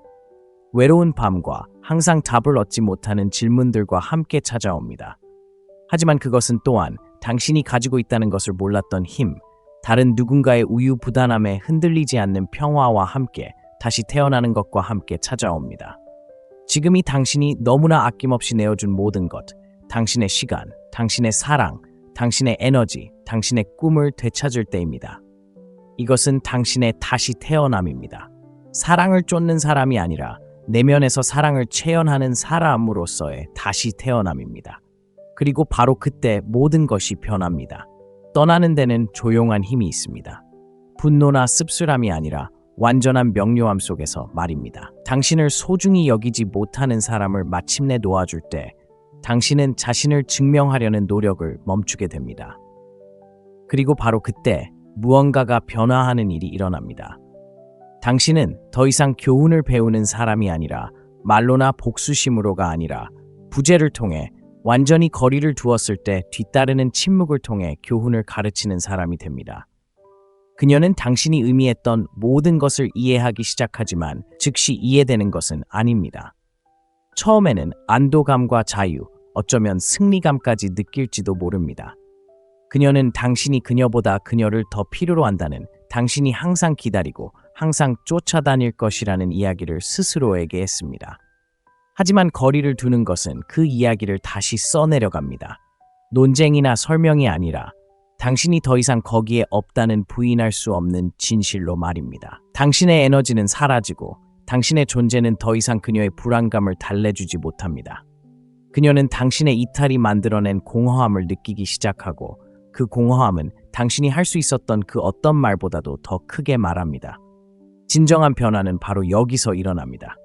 외로운 밤과 항상 답을 얻지 못하는 질문들과 함께 찾아옵니다. 하지만 그것은 또한 당신이 가지고 있다는 것을 몰랐던 힘, 다른 누군가의 우유부단함에 흔들리지 않는 평화와 함께 다시 태어나는 것과 함께 찾아옵니다. 지금이 당신이 너무나 아낌없이 내어준 모든 것, 당신의 시간, 당신의 사랑, 당신의 에너지, 당신의 꿈을 되찾을 때입니다. 이것은 당신의 다시 태어남입니다. 사랑을 쫓는 사람이 아니라 내면에서 사랑을 체현하는 사람으로서의 다시 태어남입니다. 그리고 바로 그때 모든 것이 변합니다. 떠나는 데는 조용한 힘이 있습니다. 분노나 씁쓸함이 아니라 완전한 명료함 속에서 말입니다. 당신을 소중히 여기지 못하는 사람을 마침내 놓아줄 때 당신은 자신을 증명하려는 노력을 멈추게 됩니다. 그리고 바로 그때 무언가가 변화하는 일이 일어납니다. 당신은 더 이상 교훈을 배우는 사람이 아니라 말로나 복수심으로가 아니라 부재를 통해 완전히 거리를 두었을 때 뒤따르는 침묵을 통해 교훈을 가르치는 사람이 됩니다. 그녀는 당신이 의미했던 모든 것을 이해하기 시작하지만 즉시 이해되는 것은 아닙니다. 처음에는 안도감과 자유, 어쩌면 승리감까지 느낄지도 모릅니다. 그녀는 당신이 그녀보다 그녀를 더 필요로 한다는, 당신이 항상 기다리고 항상 쫓아다닐 것이라는 이야기를 스스로에게 했습니다. 하지만 거리를 두는 것은 그 이야기를 다시 써내려갑니다. 논쟁이나 설명이 아니라 당신이 더 이상 거기에 없다는 부인할 수 없는 진실로 말입니다. 당신의 에너지는 사라지고 당신의 존재는 더 이상 그녀의 불안감을 달래주지 못합니다. 그녀는 당신의 이탈이 만들어낸 공허함을 느끼기 시작하고 그 공허함은 당신이 할 수 있었던 그 어떤 말보다도 더 크게 말합니다. 진정한 변화는 바로 여기서 일어납니다.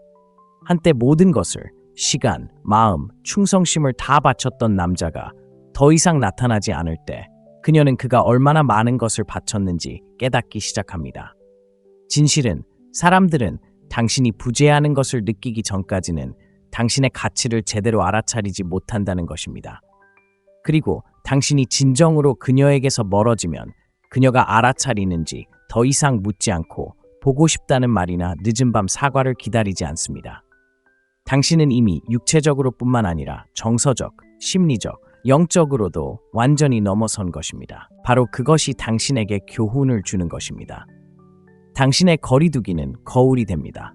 한때 모든 것을, 시간, 마음, 충성심을 다 바쳤던 남자가 더 이상 나타나지 않을 때 그녀는 그가 얼마나 많은 것을 바쳤는지 깨닫기 시작합니다. 진실은 사람들은 당신이 부재하는 것을 느끼기 전까지는 당신의 가치를 제대로 알아차리지 못한다는 것입니다. 그리고 당신이 진정으로 그녀에게서 멀어지면 그녀가 알아차리는지 더 이상 묻지 않고 보고 싶다는 말이나 늦은 밤 사과를 기다리지 않습니다. 당신은 이미 육체적으로 뿐만 아니라 정서적, 심리적, 영적으로도 완전히 넘어선 것입니다. 바로 그것이 당신에게 교훈을 주는 것입니다. 당신의 거리두기는 거울이 됩니다.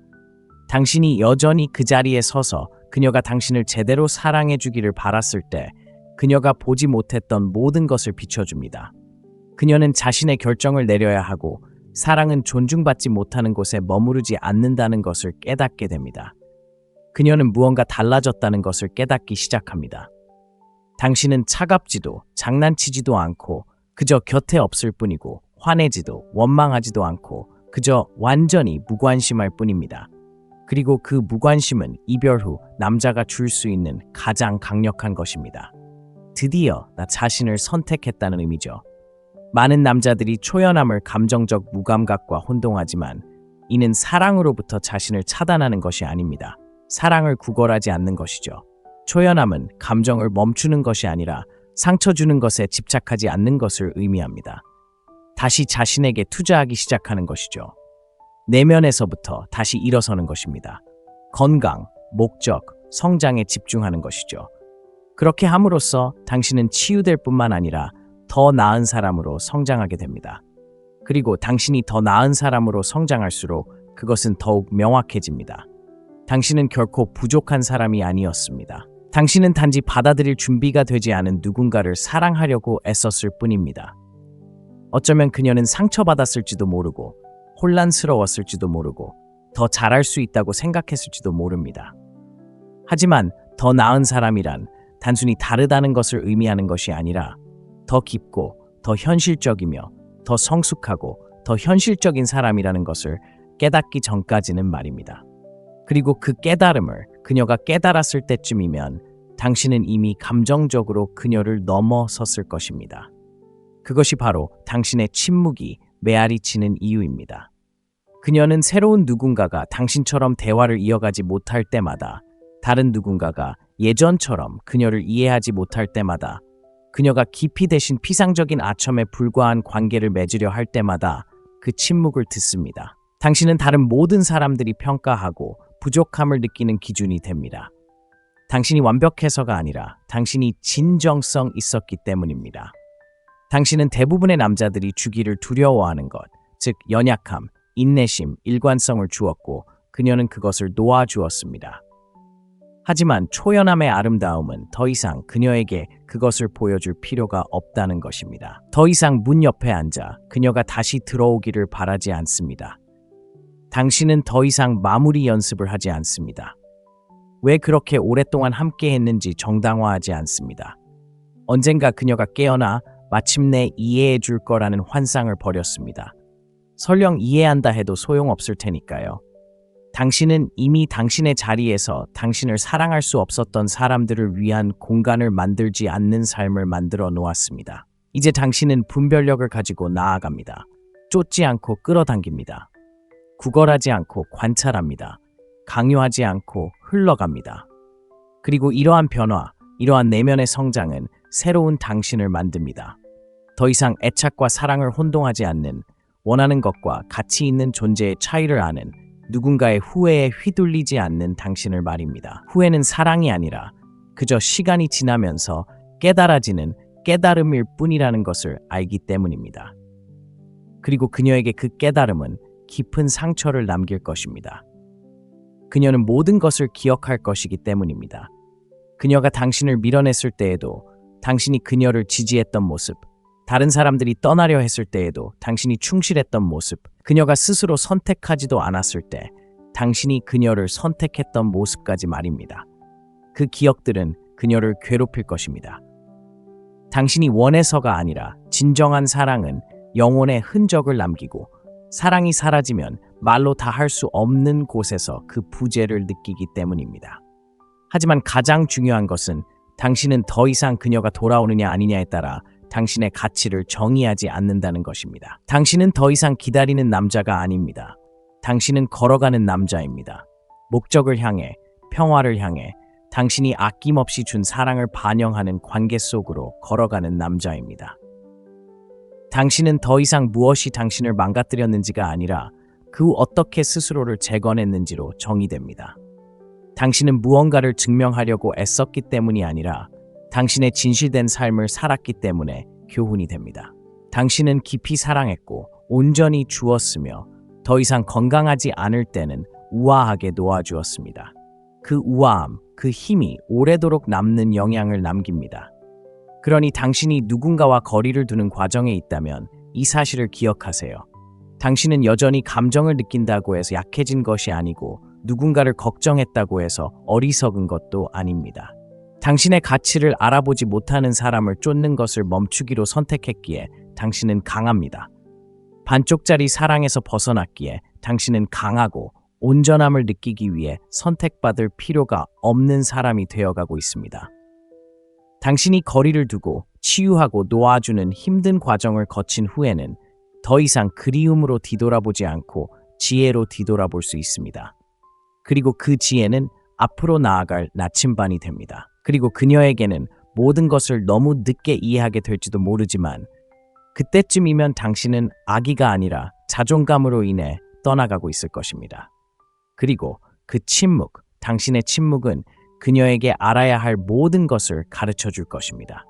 당신이 여전히 그 자리에 서서 그녀가 당신을 제대로 사랑해 주기를 바랐을 때 그녀가 보지 못했던 모든 것을 비춰줍니다. 그녀는 자신의 결정을 내려야 하고 사랑은 존중받지 못하는 곳에 머무르지 않는다는 것을 깨닫게 됩니다. 그녀는 무언가 달라졌다는 것을 깨닫기 시작합니다. 당신은 차갑지도 장난치지도 않고 그저 곁에 없을 뿐이고 화내지도 원망하지도 않고 그저 완전히 무관심할 뿐입니다. 그리고 그 무관심은 이별 후 남자가 줄 수 있는 가장 강력한 것입니다. 드디어 나 자신을 선택했다는 의미죠. 많은 남자들이 초연함을 감정적 무감각과 혼동하지만 이는 사랑으로부터 자신을 차단하는 것이 아닙니다. 사랑을 구걸하지 않는 것이죠. 초연함은 감정을 멈추는 것이 아니라 상처 주는 것에 집착하지 않는 것을 의미합니다. 다시 자신에게 투자하기 시작하는 것이죠. 내면에서부터 다시 일어서는 것입니다. 건강, 목적, 성장에 집중하는 것이죠. 그렇게 함으로써 당신은 치유될 뿐만 아니라 더 나은 사람으로 성장하게 됩니다. 그리고 당신이 더 나은 사람으로 성장할수록 그것은 더욱 명확해집니다. 당신은 결코 부족한 사람이 아니었습니다. 당신은 단지 받아들일 준비가 되지 않은 누군가를 사랑하려고 애썼을 뿐입니다. 어쩌면 그녀는 상처받았을지도 모르고 혼란스러웠을지도 모르고 더 잘할 수 있다고 생각했을지도 모릅니다. 하지만 더 나은 사람이란 단순히 다르다는 것을 의미하는 것이 아니라 더 깊고 더 현실적이며 더 성숙하고 더 현실적인 사람이라는 것을 깨닫기 전까지는 말입니다. 그리고 그 깨달음을 그녀가 깨달았을 때쯤이면 당신은 이미 감정적으로 그녀를 넘어섰을 것입니다. 그것이 바로 당신의 침묵이 메아리 치는 이유입니다. 그녀는 새로운 누군가가 당신처럼 대화를 이어가지 못할 때마다, 다른 누군가가 예전처럼 그녀를 이해하지 못할 때마다, 그녀가 깊이 대신 피상적인 아첨에 불과한 관계를 맺으려 할 때마다 그 침묵을 듣습니다. 당신은 다른 모든 사람들이 평가하고 부족함을 느끼는 기준이 됩니다. 당신이 완벽해서가 아니라 당신이 진정성 있었기 때문입니다. 당신은 대부분의 남자들이 주기를 두려워하는 것, 즉 연약함, 인내심, 일관성을 주었고 그녀는 그것을 놓아주었습니다. 하지만 초연함의 아름다움은 더 이상 그녀에게 그것을 보여줄 필요가 없다는 것입니다. 더 이상 문 옆에 앉아 그녀가 다시 들어오기를 바라지 않습니다. 당신은 더 이상 마무리 연습을 하지 않습니다. 왜 그렇게 오랫동안 함께 했는지 정당화하지 않습니다. 언젠가 그녀가 깨어나 마침내 이해해 줄 거라는 환상을 버렸습니다. 설령 이해한다 해도 소용없을 테니까요. 당신은 이미 당신의 자리에서 당신을 사랑할 수 없었던 사람들을 위한 공간을 만들지 않는 삶을 만들어 놓았습니다. 이제 당신은 분별력을 가지고 나아갑니다. 쫓지 않고 끌어당깁니다. 구걸하지 않고 관찰합니다. 강요하지 않고 흘러갑니다. 그리고 이러한 변화, 이러한 내면의 성장은 새로운 당신을 만듭니다. 더 이상 애착과 사랑을 혼동하지 않는, 원하는 것과 가치 있는 존재의 차이를 아는, 누군가의 후회에 휘둘리지 않는 당신을 말입니다. 후회는 사랑이 아니라 그저 시간이 지나면서 깨달아지는 깨달음일 뿐이라는 것을 알기 때문입니다. 그리고 그녀에게 그 깨달음은 깊은 상처를 남길 것입니다. 그녀는 모든 것을 기억할 것이기 때문입니다. 그녀가 당신을 밀어냈을 때에도 당신이 그녀를 지지했던 모습, 다른 사람들이 떠나려 했을 때에도 당신이 충실했던 모습, 그녀가 스스로 선택하지도 않았을 때 당신이 그녀를 선택했던 모습까지 말입니다. 그 기억들은 그녀를 괴롭힐 것입니다. 당신이 원해서가 아니라 진정한 사랑은 영혼의 흔적을 남기고 사랑이 사라지면 말로 다 할 수 없는 곳에서 그 부재를 느끼기 때문입니다. 하지만 가장 중요한 것은 당신은 더 이상 그녀가 돌아오느냐 아니냐에 따라 당신의 가치를 정의하지 않는다는 것입니다. 당신은 더 이상 기다리는 남자가 아닙니다. 당신은 걸어가는 남자입니다. 목적을 향해, 평화를 향해, 당신이 아낌없이 준 사랑을 반영하는 관계 속으로 걸어가는 남자입니다. 당신은 더 이상 무엇이 당신을 망가뜨렸는지가 아니라 그 후 어떻게 스스로를 재건했는지로 정의됩니다. 당신은 무언가를 증명하려고 애썼기 때문이 아니라 당신의 진실된 삶을 살았기 때문에 교훈이 됩니다. 당신은 깊이 사랑했고 온전히 주었으며 더 이상 건강하지 않을 때는 우아하게 놓아주었습니다. 그 우아함, 그 힘이 오래도록 남는 영향을 남깁니다. 그러니 당신이 누군가와 거리를 두는 과정에 있다면 이 사실을 기억하세요. 당신은 여전히 감정을 느낀다고 해서 약해진 것이 아니고 누군가를 걱정했다고 해서 어리석은 것도 아닙니다. 당신의 가치를 알아보지 못하는 사람을 쫓는 것을 멈추기로 선택했기에 당신은 강합니다. 반쪽짜리 사랑에서 벗어났기에 당신은 강하고 온전함을 느끼기 위해 선택받을 필요가 없는 사람이 되어가고 있습니다. 당신이 거리를 두고 치유하고 놓아주는 힘든 과정을 거친 후에는 더 이상 그리움으로 뒤돌아보지 않고 지혜로 뒤돌아볼 수 있습니다. 그리고 그 지혜는 앞으로 나아갈 나침반이 됩니다. 그리고 그녀에게는 모든 것을 너무 늦게 이해하게 될지도 모르지만 그때쯤이면 당신은 아기가 아니라 자존감으로 인해 떠나가고 있을 것입니다. 그리고 그 침묵, 당신의 침묵은 그녀에게 알아야 할 모든 것을 가르쳐 줄 것입니다.